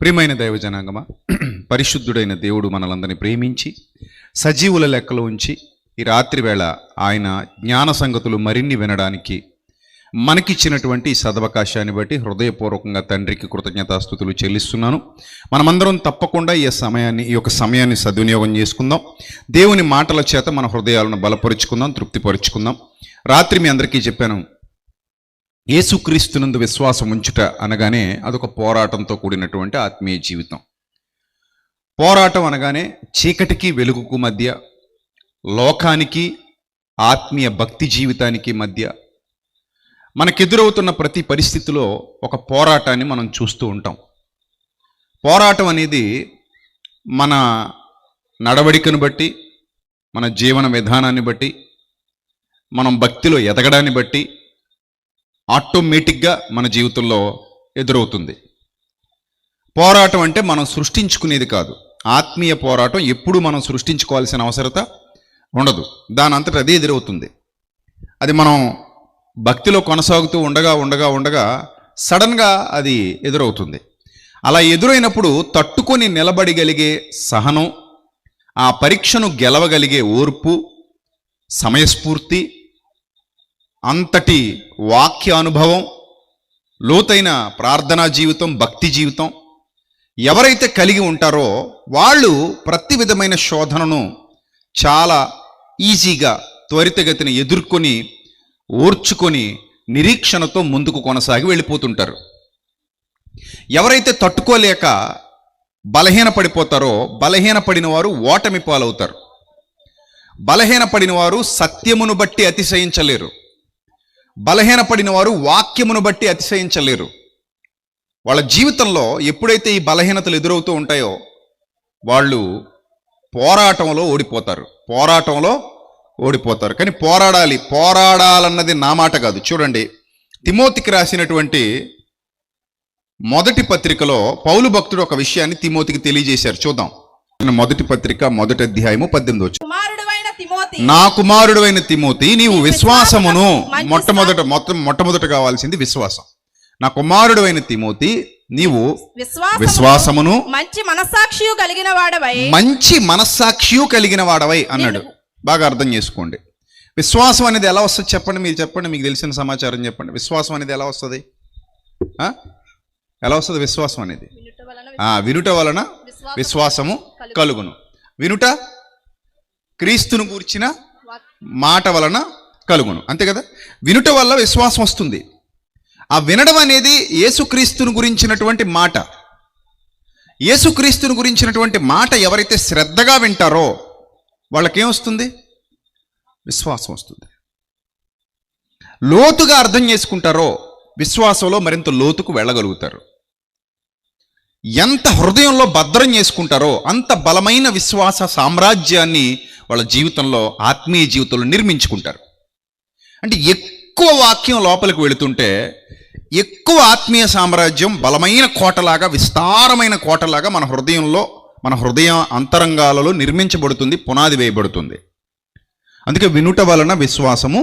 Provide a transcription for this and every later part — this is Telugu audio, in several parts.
ప్రియమైన దైవజనాంగమా, పరిశుద్ధుడైన దేవుడు మనలందరినీ ప్రేమించి సజీవుల లెక్కలో ఉంచి ఈ రాత్రి వేళ ఆయన జ్ఞాన సంగతులు మరిన్ని వినడానికి మనకిచ్చినటువంటి సదవకాశాన్ని బట్టి హృదయపూర్వకంగా తండ్రికి కృతజ్ఞతాస్తుతులు చెల్లిస్తున్నాను. మనమందరం తప్పకుండా ఈ యొక్క సమయాన్ని సద్వినియోగం చేసుకుందాం. దేవుని మాటల చేత మన హృదయాలను బలపరుచుకుందాం, తృప్తిపరుచుకుందాం. రాత్రి మీ అందరికీ చెప్పాను, యేసుక్రీస్తునందు విశ్వాసం ఉంచుట అనగానే అదొక పోరాటంతో కూడినటువంటి ఆత్మీయ జీవితం. పోరాటం అనగానే చీకటికి వెలుగుకు మధ్య, లోకానికి ఆత్మీయ భక్తి జీవితానికి మధ్య మనకెదురవుతున్న ప్రతి పరిస్థితిలో ఒక పోరాటాన్ని మనం చూస్తూ ఉంటాం. పోరాటం అనేది మన నడవడికను బట్టి, మన జీవన విధానాన్ని బట్టి, మనం భక్తిలో ఎదగడాన్ని బట్టి ఆటోమేటిక్గా మన జీవితంలో ఎదురవుతుంది. పోరాటం అంటే మనం సృష్టించుకునేది కాదు. ఆత్మీయ పోరాటం ఎప్పుడు మనం సృష్టించుకోవాల్సిన అవసరత ఉండదు, దాని అంతటా అదే ఎదురవుతుంది. అది మనం భక్తిలో కొనసాగుతూ ఉండగా సడన్గా అది ఎదురవుతుంది. అలా ఎదురైనప్పుడు తట్టుకొని నిలబడగలిగే సహనం, ఆ పరీక్షను గెలవగలిగే ఓర్పు, సమయస్ఫూర్తి, అంతటి వాక్య అనుభవం, లోతైన ప్రార్థనా జీవితం, భక్తి జీవితం ఎవరైతే కలిగి ఉంటారో వాళ్ళు ప్రతి విధమైన శోధనను చాలా ఈజీగా త్వరితగతిని ఎదుర్కొని ఓర్చుకొని నిరీక్షణతో ముందుకు కొనసాగి వెళ్ళిపోతుంటారు. ఎవరైతే తట్టుకోలేక బలహీనపడిపోతారో బలహీనపడిన వారు ఓటమి పాలవుతారు. బలహీనపడిన వారు సత్యమును బట్టి అతిశయించలేరు. బలహీనపడిన వారు వాక్యమును బట్టి అతిశయించలేరు. వాళ్ళ జీవితంలో ఎప్పుడైతే ఈ బలహీనతలు ఎదురవుతూ ఉంటాయో వాళ్ళు పోరాటంలో ఓడిపోతారు. కానీ పోరాడాలన్నది నా మాట కాదు. చూడండి, తిమోతికి రాసినటువంటి మొదటి పత్రికలో పౌలు భక్తుడు ఒక విషయాన్ని తిమోతికి తెలియజేశారు. చూద్దాం. మొదటి పత్రిక 1వ అధ్యాయము 18వ. నా కుమారుడైన తిమోతి, నీవు విశ్వాసమును మొట్టమొదట కావాల్సింది విశ్వాసం. నా కుమారుడైన తిమోతి, నీవు విశ్వాసమును మంచి మనస్సాక్షియు కలిగిన వాడవై అన్నాడు. బాగా అర్థం చేసుకోండి. విశ్వాసం అనేది ఎలా వస్తుంది చెప్పండి, మీరు చెప్పండి, మీకు తెలిసిన సమాచారం చెప్పండి. విశ్వాసం అనేది ఎలా వస్తుంది? విశ్వాసం అనేది వినుట వలన విశ్వాసము కలుగును. వినుట క్రీస్తును గూర్చిన మాట వలన కలుగును, అంతే కదా. వినుట వల్ల విశ్వాసం వస్తుంది. ఆ వినడం అనేది యేసుక్రీస్తును గురించినటువంటి మాట. యేసుక్రీస్తును గురించినటువంటి మాట ఎవరైతే శ్రద్ధగా వింటారో వాళ్ళకేమొస్తుంది? విశ్వాసం వస్తుంది. లోతుగా అర్థం చేసుకుంటారో విశ్వాసంలో మరింత లోతుకు వెళ్ళగలుగుతారు. ఎంత హృదయంలో భద్రం చేసుకుంటారో అంత బలమైన విశ్వాస సామ్రాజ్యాన్ని వాళ్ళ జీవితంలో, ఆత్మీయ జీవితంలో నిర్మించుకుంటారు. అంటే ఎక్కువ వాక్యం లోపలికి వెళుతుంటే ఎక్కువ ఆత్మీయ సామ్రాజ్యం బలమైన కోటలాగా, విస్తారమైన కోటలాగా మన హృదయంలో, మన హృదయ అంతరంగాలలో నిర్మించబడుతుంది, పునాది వేయబడుతుంది. అందుకే వినుట వలన విశ్వాసము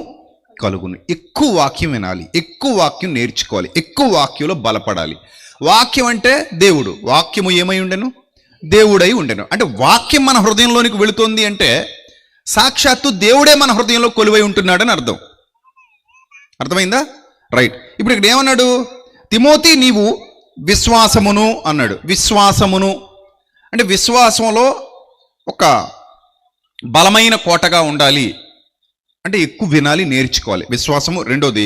కలుగును. ఎక్కువ వాక్యం వినాలి, ఎక్కువ వాక్యం నేర్చుకోవాలి, ఎక్కువ వాక్యంలో బలపడాలి. వాక్యం అంటే దేవుడు. వాక్యము ఏమై ఉండెను? దేవుడై ఉండెను. అంటే వాక్యం మన హృదయంలోనికి వెళుతోంది అంటే సాక్షాత్తు దేవుడే మన హృదయంలో కొలువై ఉంటున్నాడని అర్థం. అర్థమైందా? రైట్. ఇప్పుడు ఇక్కడ ఏమన్నాడు? తిమోతి, నీవు విశ్వాసమును అన్నాడు. విశ్వాసమును అంటే విశ్వాసంలో ఒక బలమైన కోటగా ఉండాలి అంటే ఎక్కువ వినాలి, నేర్చుకోవాలి. విశ్వాసము. రెండోది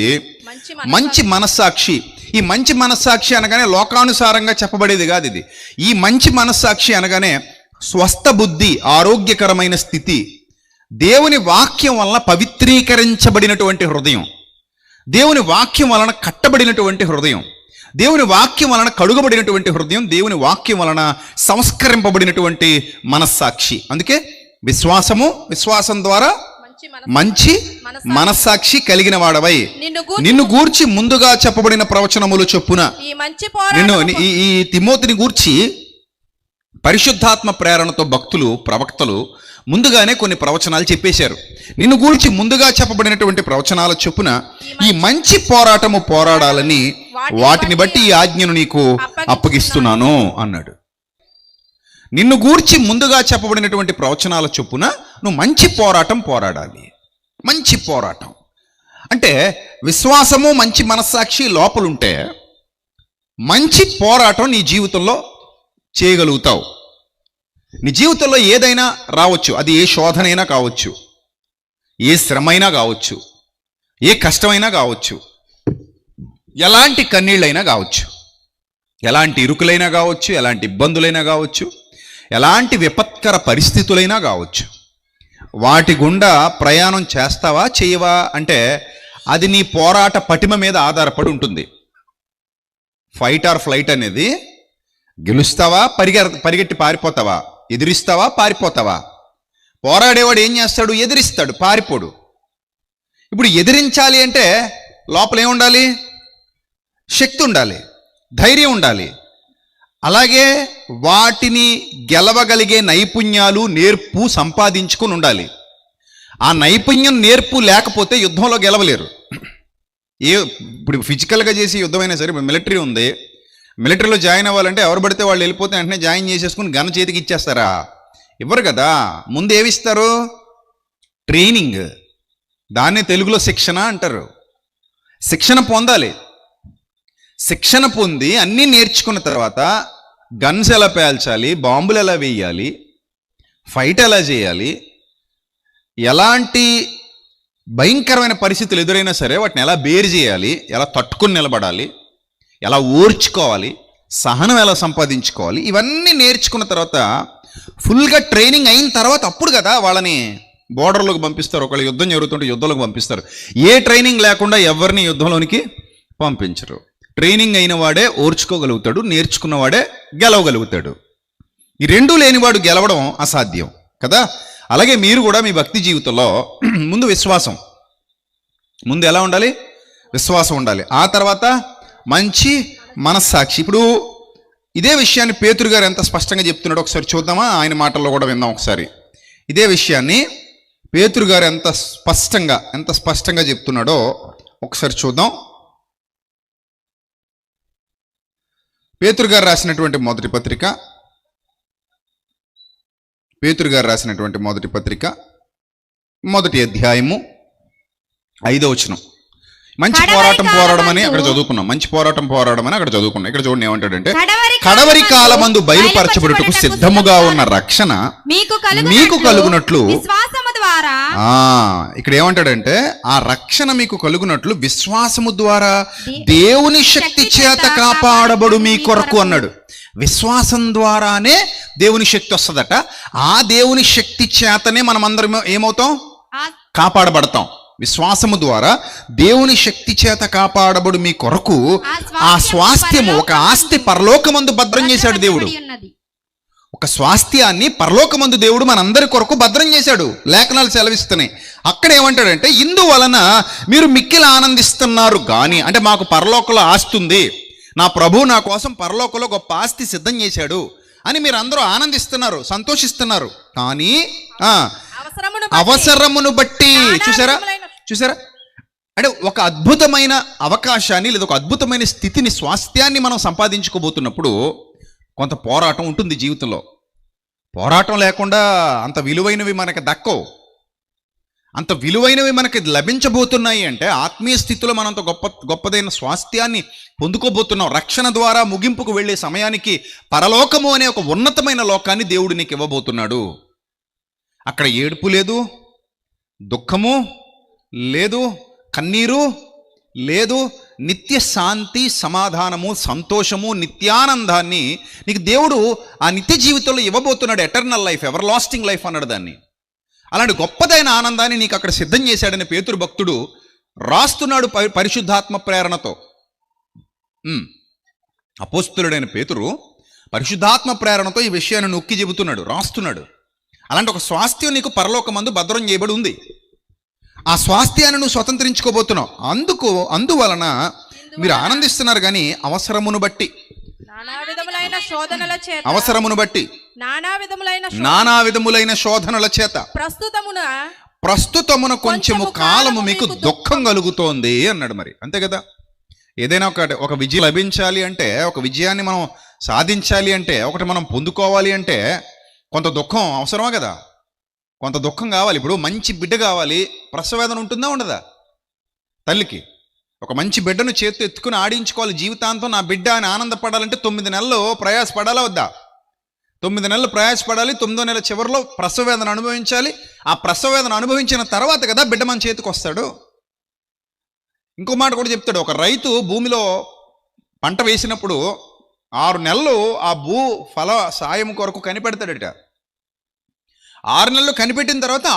మంచి మనస్సాక్షి. ఈ మంచి మనస్సాక్షి అనగానే లోకానుసారంగా చెప్పబడేది కాదు ఇది. ఈ మంచి మనస్సాక్షి అనగానే స్వస్థ బుద్ధి, ఆరోగ్యకరమైన స్థితి, దేవుని వాక్యం వలన పవిత్రీకరించబడినటువంటి హృదయం, దేవుని వాక్యం వలన కట్టబడినటువంటి హృదయం, దేవుని వాక్యం వలన కడుగబడినటువంటి హృదయం, దేవుని వాక్యం వలన సంస్కరింపబడినటువంటి మనస్సాక్షి. అందుకే విశ్వాసం ద్వారా మంచి మనస్సాక్షి కలిగిన వాడవై నిన్ను గూర్చి ముందుగా చెప్పబడిన ప్రవచనములు చొప్పున ఈ తిమోతిని గూర్చి పరిశుద్ధాత్మ ప్రేరణతో భక్తులు, ప్రవక్తలు ముందుగానే కొన్ని ప్రవచనాలు చెప్పేశారు. నిన్ను గూర్చి ముందుగా చెప్పబడినటువంటి ప్రవచనాల చొప్పున ఈ మంచి పోరాటము పోరాడాలని వాటిని బట్టి ఈ ఆజ్ఞను నీకు అప్పగిస్తున్నాను అన్నాడు. నిన్ను గూర్చి ముందుగా చెప్పబడినటువంటి ప్రవచనాల చొప్పున నువ్వు మంచి పోరాటం పోరాడాలి. మంచి పోరాటం అంటే విశ్వాసము, మంచి మనస్సాక్షి లోపలుంటే మంచి పోరాటం నీ జీవితంలో చేయగలుగుతావు. నీ జీవితంలో ఏదైనా రావచ్చు, అది ఏ శోధనైనా కావచ్చు, ఏ శ్రమైనా కావచ్చు, ఏ కష్టమైనా కావచ్చు, ఎలాంటి కన్నీళ్ళైనా కావచ్చు, ఎలాంటి ఇరుకులైనా కావచ్చు, ఎలాంటి ఇబ్బందులైనా కావచ్చు, ఎలాంటి విపత్కర పరిస్థితులైనా కావచ్చు. వాటి గుండా ప్రయాణం చేస్తావా చేయవా అంటే అది నీ పోరాట పటిమ మీద ఆధారపడి ఉంటుంది. ఫైట్ ఆర్ ఫ్లైట్ అనేది గెలుస్తావా, పరిగెట్టి పారిపోతావా, ఎదిరిస్తావా, పారిపోతావా. పోరాడేవాడు ఏం చేస్తాడు? ఎదిరిస్తాడు, పారిపోడు. ఇప్పుడు ఎదిరించాలి అంటే లోపల ఏముండాలి? శక్తి ఉండాలి, ధైర్యం ఉండాలి. అలాగే వాటిని గెలవగలిగే నైపుణ్యాలు, నేర్పు సంపాదించుకుని ఉండాలి. ఆ నైపుణ్యం, నేర్పు లేకపోతే యుద్ధంలో గెలవలేరు. ఇప్పుడు ఫిజికల్గా చేసి యుద్ధమైనా సరే, మిలిటరీ ఉంది, మిలిటరీలో జాయిన్ అవ్వాలంటే ఎవరు పడితే వాళ్ళు వెళ్ళిపోతే వెంటనే జాయిన్ చేసేసుకుని గన్ చేతికి ఇచ్చేస్తారా? ఇవ్వరు కదా. ముందు ఏమిస్తారు? ట్రైనింగ్. దాన్ని తెలుగులో శిక్షణ అంటారు. శిక్షణ పొందాలి. శిక్షణ పొంది అన్నీ నేర్చుకున్న తర్వాత గన్స్ ఎలా పేల్చాలి, బాంబులు ఎలా వేయాలి, ఫైట్ ఎలా చేయాలి, ఎలాంటి భయంకరమైన పరిస్థితులు ఎదురైనా సరే వాటిని ఎలా బేర్ చేయాలి, ఎలా తట్టుకుని నిలబడాలి, ఎలా ఓర్చుకోవాలి, సహనం ఎలా సంపాదించుకోవాలి, ఇవన్నీ నేర్చుకున్న తర్వాత ఫుల్గా ట్రైనింగ్ అయిన తర్వాత అప్పుడు కదా వాళ్ళని బోర్డర్లోకి పంపిస్తారు. ఒకళ్ళు యుద్ధం జరుగుతుంటే యుద్ధంలోకి పంపిస్తారు. ఏ ట్రైనింగ్ లేకుండా ఎవరిని యుద్ధంలోనికి పంపించరు. ట్రైనింగ్ అయిన వాడే ఓర్చుకోగలుగుతాడు, నేర్చుకున్నవాడే గెలవగలుగుతాడు. ఈ రెండూ లేనివాడు గెలవడం అసాధ్యం కదా. అలాగే మీరు కూడా మీ భక్తి జీవితంలో ముందు విశ్వాసం, ముందు ఎలా ఉండాలి? విశ్వాసం ఉండాలి. ఆ తర్వాత మంచి మనస్సాక్షి. ఇప్పుడు ఇదే విషయాన్ని పేతురు గారు ఎంత స్పష్టంగా చెప్తున్నాడో ఒకసారి చూద్దామా? ఆయన మాటల్లో కూడా విందాం ఒకసారి. ఇదే విషయాన్ని పేతురు గారు ఎంత స్పష్టంగా చెప్తున్నాడో ఒకసారి చూద్దాం. పేతురు గారు రాసినటువంటి మొదటి పత్రిక మొదటి అధ్యాయము 5వ వచనం. మంచి పోరాటం పోరాడమని అక్కడ చదువుకున్నాం. మంచి పోరాటం పోరాడమని అక్కడ చదువుకున్నాం. ఇక్కడ చూడండి ఏమంటాడంటే, కడవరి కాలమందు బయలుపరచబడుటకు సిద్ధముగా ఉన్న రక్షణ మీకు కలుగునట్లు. ఇక్కడ ఏమంటాడంటే, ఆ రక్షణ మీకు కలుగునట్లు విశ్వాసము ద్వారా దేవుని శక్తి చేత కాపాడబడు మీ కొరకు అన్నాడు. విశ్వాసం ద్వారానే దేవుని శక్తి వస్తుందట. ఆ దేవుని శక్తి చేతనే మనం అందరం ఏమవుతాం? కాపాడబడతాం. విశ్వాసము ద్వారా దేవుని శక్తి చేత కాపాడబడు మీ కొరకు ఆ స్వాస్థ్యము, ఒక ఆస్తి పరలోకమందు భద్రం చేశాడు దేవుడు. ఒక స్వాస్థ్యాన్ని పరలోకమందు దేవుడు మనందరి కొరకు భద్రం చేశాడు. లేఖనాలు సెలవిస్తున్నాయి. అక్కడ ఏమంటాడంటే, ఇందువలన మీరు మిక్కిలి ఆనందిస్తున్నారు కానీ, అంటే మాకు పరలోకంలో ఆస్తి ఉంది, నా ప్రభు నా కోసం పరలోకంలో గొప్ప ఆస్తి సిద్ధం చేశాడు అని మీరు అందరూ ఆనందిస్తున్నారు, సంతోషిస్తున్నారు. కానీ అవసరమును బట్టి చూసారా అంటే ఒక అద్భుతమైన అవకాశాన్ని లేదా ఒక అద్భుతమైన స్థితిని, స్వాస్థ్యాన్ని మనం సంపాదించుకోబోతున్నప్పుడు కొంత పోరాటం ఉంటుంది జీవితంలో. పోరాటం లేకుండా అంత విలువైనవి మనకి దక్కవు. అంత విలువైనవి మనకి లభించబోతున్నాయి అంటే ఆత్మీయ స్థితిలో మనంత గొప్పదైన స్వాస్థ్యాన్ని పొందుకోబోతున్నాం. రక్షణ ద్వారా ముగింపుకు వెళ్ళే సమయానికి పరలోకము అనే ఒక ఉన్నతమైన లోకాన్ని దేవుడు నీకు ఇవ్వబోతున్నాడు. అక్కడ ఏడుపు లేదు, దుఃఖము లేదు, కన్నీరు లేదు, నిత్య శాంతి, సమాధానము, సంతోషము, నిత్యానందాన్ని నీకు దేవుడు ఆ నిత్య జీవితంలో ఇవ్వబోతున్నాడు. Eternal life, ever lasting life అన్నాడు దాన్ని. అలాంటి గొప్పదైన ఆనందాన్ని నీకు అక్కడ సిద్ధం చేశాడని పేతురు భక్తుడు రాస్తున్నాడు పరిశుద్ధాత్మ ప్రేరణతో. అపోస్తులుడైన పేతురు పరిశుద్ధాత్మ ప్రేరణతో ఈ విషయాన్ని నొక్కి చెబుతున్నాడు, రాస్తున్నాడు. అలాంటి ఒక స్వాస్థ్యం నీకు పరలోకమందు భద్రం చేయబడి ఉంది. ఆ స్వాస్థ్యాన్ని నువ్వు స్వతంత్రించుకోబోతున్నావు. అందువలన మీరు ఆనందిస్తున్నారు కానీ అవసరమును బట్టి నానా విధములైన శోధనల చేత ప్రస్తుతమున కొంచెము కాలము మీకు దుఃఖం కలుగుతోంది అన్నాడు. మరి అంతే కదా, ఏదైనా ఒక విజయం లభించాలి అంటే, ఒక విజయాన్ని మనం సాధించాలి అంటే, ఒకటి మనం పొందుకోవాలి అంటే కొంత దుఃఖం అవసరమా కదా, కొంత దుఃఖం కావాలి. ఇప్పుడు మంచి బిడ్డ కావాలి, ప్రసవేదన ఉంటుందా ఉండదా? తల్లికి ఒక మంచి బిడ్డను చేతితో ఎత్తుకుని ఆడించుకోవాలి, జీవితాంతం నా బిడ్డ అని ఆనందపడాలంటే 9 నెలలు ప్రయాసపడాలా వద్దా? 9 నెలలు ప్రయాసపడాలి, 9వ నెల చివరిలో ప్రసవేదన అనుభవించాలి. ఆ ప్రసవేదన అనుభవించిన తర్వాత కదా బిడ్డ మన చేతికి వస్తాడు. ఇంకో మాట కూడా చెప్తాడు, ఒక రైతు భూమిలో పంట వేసినప్పుడు 6 నెలలు ఆ ఫల సాయం కొరకు కనిపెడతాడట. 6 నెలలు కనిపెట్టిన తర్వాత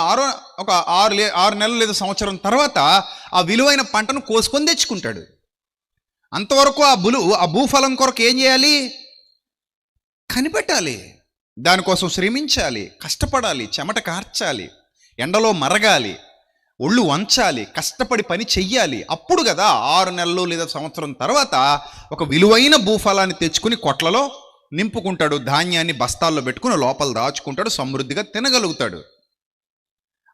ఒక 6 నెలలు లేదా సంవత్సరం తర్వాత ఆ విలువైన పంటను కోసుకొని తెచ్చుకుంటాడు. అంతవరకు ఆ భూఫలం కొరకు ఏం చేయాలి? కనిపెట్టాలి, దానికోసం శ్రమించాలి, కష్టపడాలి, చెమట కార్చాలి, ఎండలో మరగాలి, ఒళ్ళు వంచాలి, కష్టపడి పని చెయ్యాలి. అప్పుడు కదా 6 నెలలు లేదా సంవత్సరం తర్వాత ఒక విలువైన భూఫలాన్ని తెచ్చుకుని కొట్లలో నింపుకుంటాడు, ధాన్యాన్ని బస్తాల్లో పెట్టుకుని లోపల దాచుకుంటాడు, సమృద్ధిగా తినగలుగుతాడు.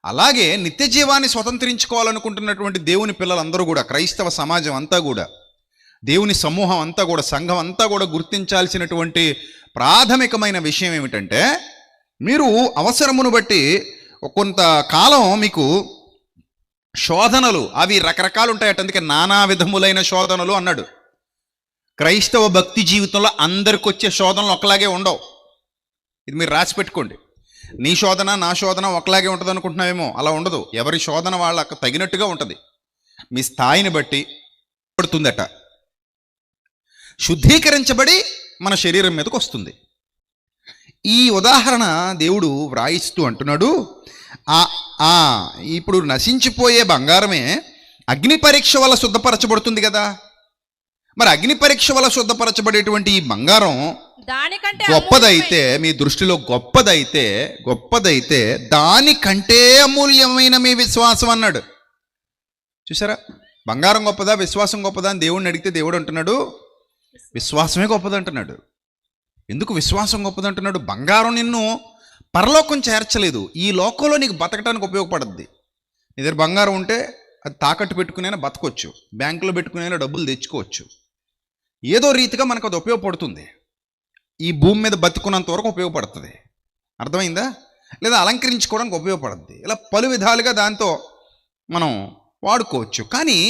అలాగే నిత్య జీవాన్ని స్వతంత్రించుకోవాలనుకుంటున్నటువంటి దేవుని పిల్లలందరూ కూడా, క్రైస్తవ సమాజం అంతా కూడా, దేవుని సమూహం అంతా కూడా, సంఘం అంతా కూడా గుర్తించాల్సినటువంటి ప్రాథమికమైన విషయం ఏమిటంటే, మీరు అవసరమును బట్టి కొంతకాలం మీకు శోధనలు అవి రకరకాలు ఉంటాయట. అందుకే నానా విధములైన శోధనలు అన్నాడు. క్రైస్తవ భక్తి జీవితంలో అందరికి వచ్చే శోధనలు ఒకలాగే ఉండవు. ఇది మీరు రాసి పెట్టుకోండి. నీ శోధన నా శోధన ఒకలాగే ఉంటుంది అనుకుంటున్నావేమో, అలా ఉండదు. ఎవరి శోధన వాళ్ళకు తగినట్టుగా ఉంటుంది, మీ స్థాయిని బట్టి పడుతుందట. శుద్ధీకరించబడి మన శరీరం మీదకి వస్తుంది. ఈ ఉదాహరణ దేవుడు వ్రాయిస్తూ అంటున్నాడు, ఇప్పుడు నశించిపోయే బంగారమే అగ్ని పరీక్ష వల్ల శుద్ధపరచబడుతుంది కదా. మరి అగ్ని పరీక్ష వల్ల శుద్ధపరచబడేటువంటి ఈ బంగారం గొప్పదైతే, మీ దృష్టిలో గొప్పదైతే దానికంటే అమూల్యమైన మీ విశ్వాసం అన్నాడు. చూసారా, బంగారం గొప్పదా విశ్వాసం గొప్పదా అని దేవుడిని అడిగితే దేవుడు అంటున్నాడు విశ్వాసమే గొప్పదంటున్నాడు. ఎందుకు విశ్వాసం గొప్పదంటున్నాడు? బంగారం నిన్ను పరలోకం చేర్చలేదు, ఈ లోకంలో నీకు బతకడానికి ఉపయోగపడుద్ది. నీ దగ్గర బంగారం ఉంటే అది తాకట్టు పెట్టుకునైనా బతకొచ్చు, బ్యాంకులో పెట్టుకునైనా డబ్బులు తెచ్చుకోవచ్చు. ఏదో రీతిగా మనకు అది ఉపయోగపడుతుంది, ఈ భూమి మీద బతుకున్నంత వరకు ఉపయోగపడుతుంది. అర్థమైందా? లేదా అలంకరించుకోవడానికి ఉపయోగపడుద్ది. ఇలా పలు విధాలుగా దాంతో మనం వాడుకోవచ్చు. కానీ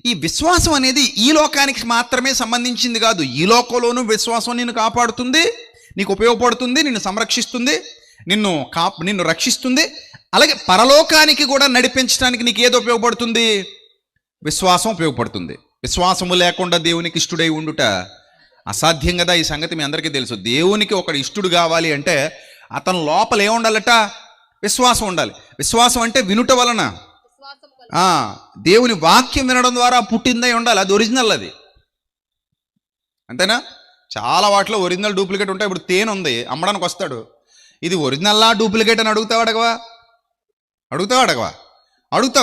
ఈ విశ్వాసం అనేది ఈ లోకానికి మాత్రమే సంబంధించింది కాదు. ఈ లోకంలోనూ విశ్వాసం నిన్ను కాపాడుతుంది, నీకు ఉపయోగపడుతుంది, నిన్ను సంరక్షిస్తుంది, నిన్ను రక్షిస్తుంది. అలాగే పరలోకానికి కూడా నడిపించడానికి నీకు ఏది ఉపయోగపడుతుంది? విశ్వాసం ఉపయోగపడుతుంది. విశ్వాసము లేకుండా దేవునికి ఇష్టడై ఉండుట అసాధ్యం కదా. ఈ సంగతి మీ అందరికీ తెలుసు. దేవునికి ఒకడు ఇష్టడు కావాలి అంటే అతని లోపల ఏముండాలట? విశ్వాసం ఉండాలి. విశ్వాసం అంటే వినుట వలన, దేవుని వాక్యం వినడం ద్వారా పుట్టిందై ఉండాలి. అది ఒరిజినల్, అది అంతేనా? చాలా వాటిలో ఒరిజినల్ డూప్లికేట్ ఉంటాయి. ఇప్పుడు తేనె ఉంది, అమ్మడానికి వస్తాడు, ఇది ఒరిజినల్లా డూప్లికేట్ అని అడుగుతావు అడగవా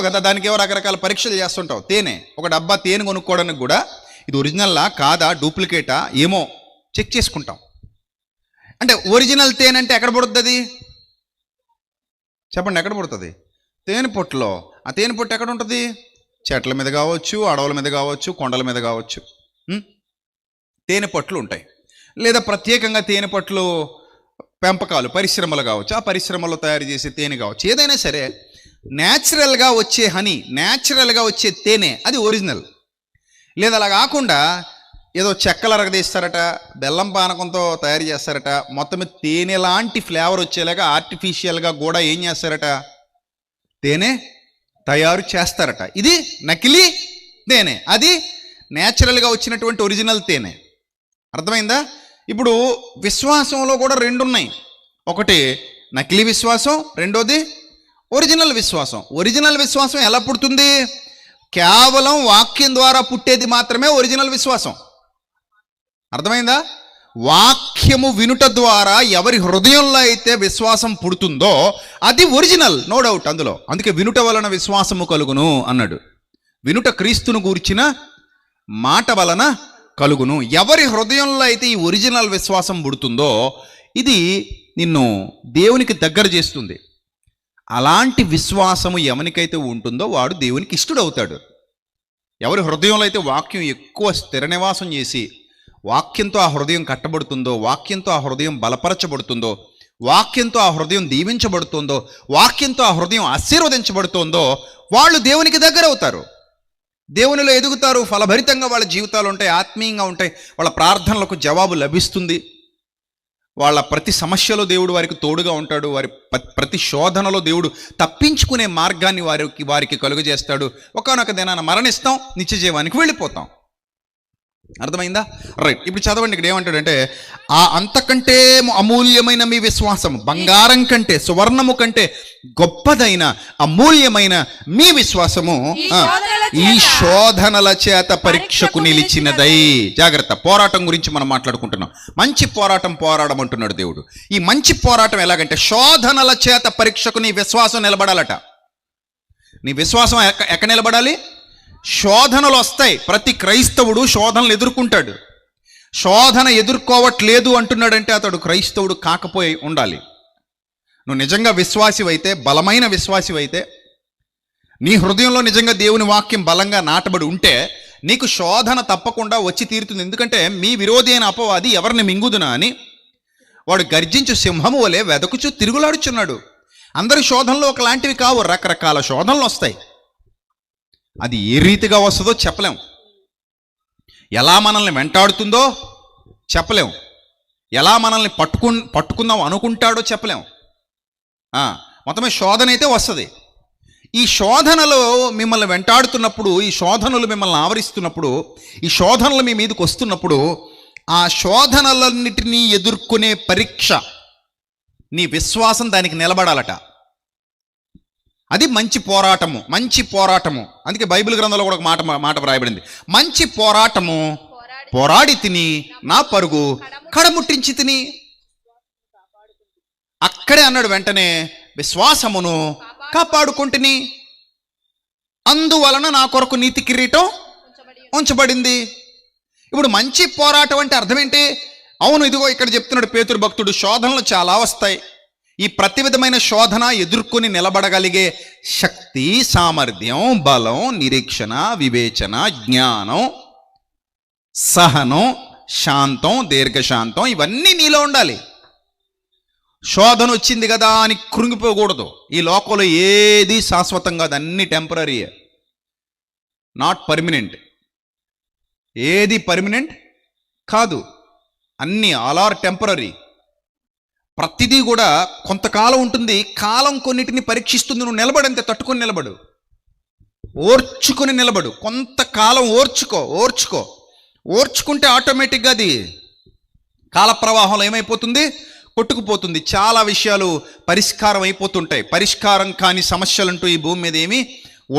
కదా. దానికి ఏవో రకరకాల పరీక్షలు చేస్తుంటావు. తేనె, ఒక డబ్బా తేనె కొనుక్కోవడానికి కూడా ఇది ఒరిజినల్లా కాదా డూప్లికేటా ఏమో చెక్ చేసుకుంటాం. అంటే ఒరిజినల్ తేనె అంటే ఎక్కడ పడుతుంది? అది చెప్పండి, ఎక్కడ పడుతుంది? తేనె పొట్టులో. ఆ తేనె పొట్టు ఎక్కడ ఉంటుంది? చెట్ల మీద కావచ్చు, అడవుల మీద కావచ్చు, కొండల మీద కావచ్చు, తేనె పట్లు ఉంటాయి. లేదా ప్రత్యేకంగా తేనె పట్లు పెంపకాలు, పరిశ్రమలు కావచ్చు, ఆ పరిశ్రమలో తయారు చేసే తేనె కావచ్చు. ఏదైనా సరే న్యాచురల్గా వచ్చే హనీ, న్యాచురల్గా వచ్చే తేనె అది ఒరిజినల్. లేదా అలా కాకుండా ఏదో చెక్కలు అరగదీస్తారట, బెల్లం పానకంతో తయారు చేస్తారట, మొత్తం తేనె లాంటి ఫ్లేవర్ వచ్చేలాగా ఆర్టిఫిషియల్గా కూడా ఏం చేస్తారట? తేనె తయారు చేస్తారట. ఇది నకిలీ తేనె, అది న్యాచురల్గా వచ్చినటువంటి ఒరిజినల్ తేనె. అర్థమైందా? ఇప్పుడు విశ్వాసంలో కూడా రెండు ఉన్నాయి. ఒకటి నకిలీ విశ్వాసం, రెండోది ఒరిజినల్ విశ్వాసం. ఒరిజినల్ విశ్వాసం ఎలా పుడుతుంది? కేవలం వాక్యం ద్వారా పుట్టేది మాత్రమే ఒరిజినల్ విశ్వాసం. అర్థమైందా? వాక్యము వినుట ద్వారా ఎవరి హృదయంలో అయితే విశ్వాసం పుడుతుందో అది ఒరిజినల్, నో డౌట్ అందులో. అందుకే వినుట వలన విశ్వాసము కలుగును అన్నాడు. వినుట క్రీస్తును గూర్చిన మాట వలన కలుగును. ఎవరి హృదయంలో అయితే ఈ ఒరిజినల్ విశ్వాసం పుడుతుందో ఇది నిన్ను దేవునికి దగ్గర చేస్తుంది. అలాంటి విశ్వాసము ఎవరికైతే ఉంటుందో వాడు దేవునికి ఇష్టడవుతాడు. ఎవరి హృదయంలో అయితే వాక్యం ఎక్కువ స్థిర నివాసం చేసి వాక్యంతో ఆ హృదయం కట్టబడుతుందో, వాక్యంతో ఆ హృదయం బలపరచబడుతుందో, వాక్యంతో ఆ హృదయం దీవించబడుతుందో, వాక్యంతో ఆ హృదయం ఆశీర్వదించబడుతుందో వాళ్ళు దేవునికి దగ్గర అవుతారు, దేవునిలో ఎదుగుతారు, ఫలభరితంగా వాళ్ళ జీవితాలు ఉంటాయి, ఆత్మీయంగా ఉంటాయి, వాళ్ళ ప్రార్థనలకు జవాబు లభిస్తుంది, వాళ్ళ ప్రతి సమస్యలో దేవుడు వారికి తోడుగా ఉంటాడు, వారి ప్రతి శోధనలో దేవుడు తప్పించుకునే మార్గాన్ని వారికి కలుగజేస్తాడు. ఒకానొక దినాన మరణిస్తాం, నిత్య జీవానికి వెళ్ళిపోతాం. అర్థమైందా? రైట్. ఇప్పుడు చదవండి, ఇక్కడ ఏమంటాడంటే అంతకంటే అమూల్యమైన మీ విశ్వాసము, బంగారం కంటే సువర్ణము కంటే గొప్పదైన అమూల్యమైన మీ విశ్వాసము ఈ శోధనల చేత పరీక్షకు నిలిచినదై. జాగ్రత్త, పోరాటం గురించి మనం మాట్లాడుకుంటున్నాం. మంచి పోరాటం పోరాడమంటున్నాడు దేవుడు. ఈ మంచి పోరాటం ఎలాగంటే శోధనల చేత పరీక్షకు నీ విశ్వాసం నిలబడాలట. నీ విశ్వాసం ఎక్కడ నిలబడాలి? శోధనలు వస్తాయి. ప్రతి క్రైస్తవుడు శోధనలు ఎదుర్కొంటాడు. శోధన ఎదుర్కోవట్లేదు అంటున్నాడంటే అతడు క్రైస్తవుడు కాకపోయి ఉండాలి. నువ్వు నిజంగా విశ్వాసివైతే, బలమైన విశ్వాసివైతే, నీ హృదయంలో నిజంగా దేవుని వాక్యం బలంగా నాటబడి ఉంటే నీకు శోధన తప్పకుండా వచ్చి తీరుతుంది. ఎందుకంటే మీ విరోధి అయిన అపవాది ఎవరిని మింగుదునా అని వాడు గర్జించు సింహము వలె వెదకుచు తిరుగులాడుచున్నాడు. అందరి శోధనలు ఒకలాంటివి కావు, రకరకాల శోధనలు వస్తాయి. అది ఏ రీతిగా వస్తుందో చెప్పలేం, ఎలా మనల్ని వెంటాడుతుందో చెప్పలేం, ఎలా మనల్ని పట్టుకుందాం అనుకుంటాడో చెప్పలేం. మొత్తమే శోధన అయితే వస్తుంది. ఈ శోధనలో మిమ్మల్ని వెంటాడుతున్నప్పుడు, ఈ శోధనలు మిమ్మల్ని ఆవరిస్తున్నప్పుడు, ఈ శోధనలు మీ మీదకి వస్తున్నప్పుడు, ఆ శోధనలన్నిటినీ ఎదుర్కొనే పరీక్ష నీ విశ్వాసం దానికి నిలబడాలట. అది మంచి పోరాటము, మంచి పోరాటము. అందుకే బైబిల్ గ్రంథంలో కూడా ఒక మాట వ్రాయబడింది, మంచి పోరాటము పోరాడి తిని నా పరుగు కడముట్టించి తిని. అక్కడే అన్నాడు వెంటనే, విశ్వాసమును కాపాడుకుంటుని, అందువలన నా కొరకు నీతి కిరీటం ఉంచబడింది. ఇప్పుడు మంచి పోరాటం అంటే అర్థం ఏంటి? అవును, ఇదిగో ఇక్కడ చెప్తున్నాడు పేతురు భక్తుడు, శోధనలు చాలా వస్తాయి. ఈ ప్రతి విధమైన శోధన ఎదుర్కొని నిలబడగలిగే శక్తి, సామర్థ్యం, బలం, నిరీక్షణ, వివేచన, జ్ఞానం, సహనం, శాంతం, దీర్ఘశాంతం ఇవన్నీ నీలో ఉండాలి. శోధన వచ్చింది కదా అని కృంగిపోకూడదు. ఈ లోకంలో ఏది శాశ్వతం కాదు, అన్ని టెంపరీ, నాట్ పర్మనెంట్. ఏది పర్మనెంట్ కాదు, అన్ని ఆల్ ఆర్ టెంపరీ. ప్రతిదీ కూడా కొంతకాలం ఉంటుంది. కాలం కొన్నిటిని పరీక్షిస్తుంది. నువ్వు నిలబడంతే, తట్టుకొని నిలబడు, ఓర్చుకొని నిలబడు. కొంతకాలం ఓర్చుకుంటే ఆటోమేటిక్గా అది కాల ప్రవాహంలో ఏమైపోతుంది? కొట్టుకుపోతుంది. చాలా విషయాలు పరిష్కారం అయిపోతుంటాయి. పరిష్కారం కాని సమస్యలంటూ ఈ భూమి మీద ఏమీ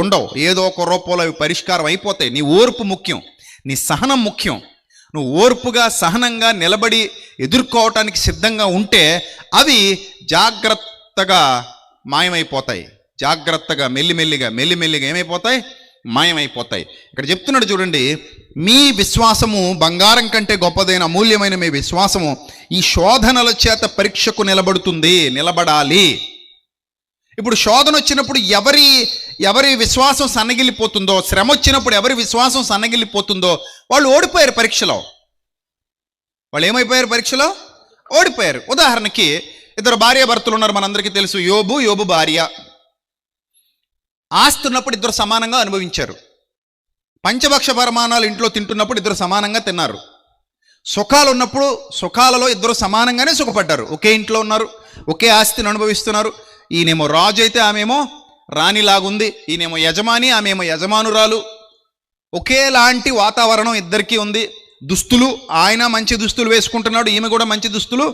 ఉండవు. ఏదో ఒక రూపంలో అవి పరిష్కారం అయిపోతాయి. నీ ఓర్పు ముఖ్యం, నీ సహనం ముఖ్యం. నువ్వు ఓర్పుగా, సహనంగా నిలబడి ఎదుర్కోవటానికి సిద్ధంగా ఉంటే అవి జాగ్రత్తగా మాయమైపోతాయి. జాగ్రత్తగా మెల్లిమెల్లిగా ఏమైపోతాయి? మాయమైపోతాయి. ఇక్కడ చెప్తున్నాడు చూడండి, మీ విశ్వాసము బంగారం కంటే గొప్పదైన అమూల్యమైన మీ విశ్వాసము ఈ శోధనల చేత పరీక్షకు నిలబడాలి. ఇప్పుడు శోధన వచ్చినప్పుడు ఎవరి విశ్వాసం సన్నగిల్లిపోతుందో, శ్రమ వచ్చినప్పుడు ఎవరి విశ్వాసం సన్నగిల్లిపోతుందో వాళ్ళు ఓడిపోయారు పరీక్షలో. వాళ్ళు ఏమైపోయారు? పరీక్షలో ఓడిపోయారు. ఉదాహరణకి ఇద్దరు భార్యాభర్తలు ఉన్నారు, మనందరికీ తెలుసు. యోబు భార్య. ఆస్తి ఉన్నప్పుడు ఇద్దరు సమానంగా అనుభవించారు. పంచభక్ష పరమాణాలు ఇంట్లో తింటున్నప్పుడు ఇద్దరు సమానంగా తిన్నారు. సుఖాలు ఉన్నప్పుడు సుఖాలలో ఇద్దరు సమానంగానే సుఖపడ్డారు. ఒకే ఇంట్లో ఉన్నారు, ఒకే ఆస్తిని అనుభవిస్తున్నారు. ఈయనేమో రాజు అయితే ఆమెమో రాణిలాగుంది, ఈయనేమో యజమాని, ఆమెమో యజమానురాలు. ఒకేలాంటి వాతావరణం ఇద్దరికీ ఉంది. దుస్తులు, ఆయన మంచి దుస్తులు వేసుకుంటున్నాడు, ఈమె కూడా మంచి దుస్తులు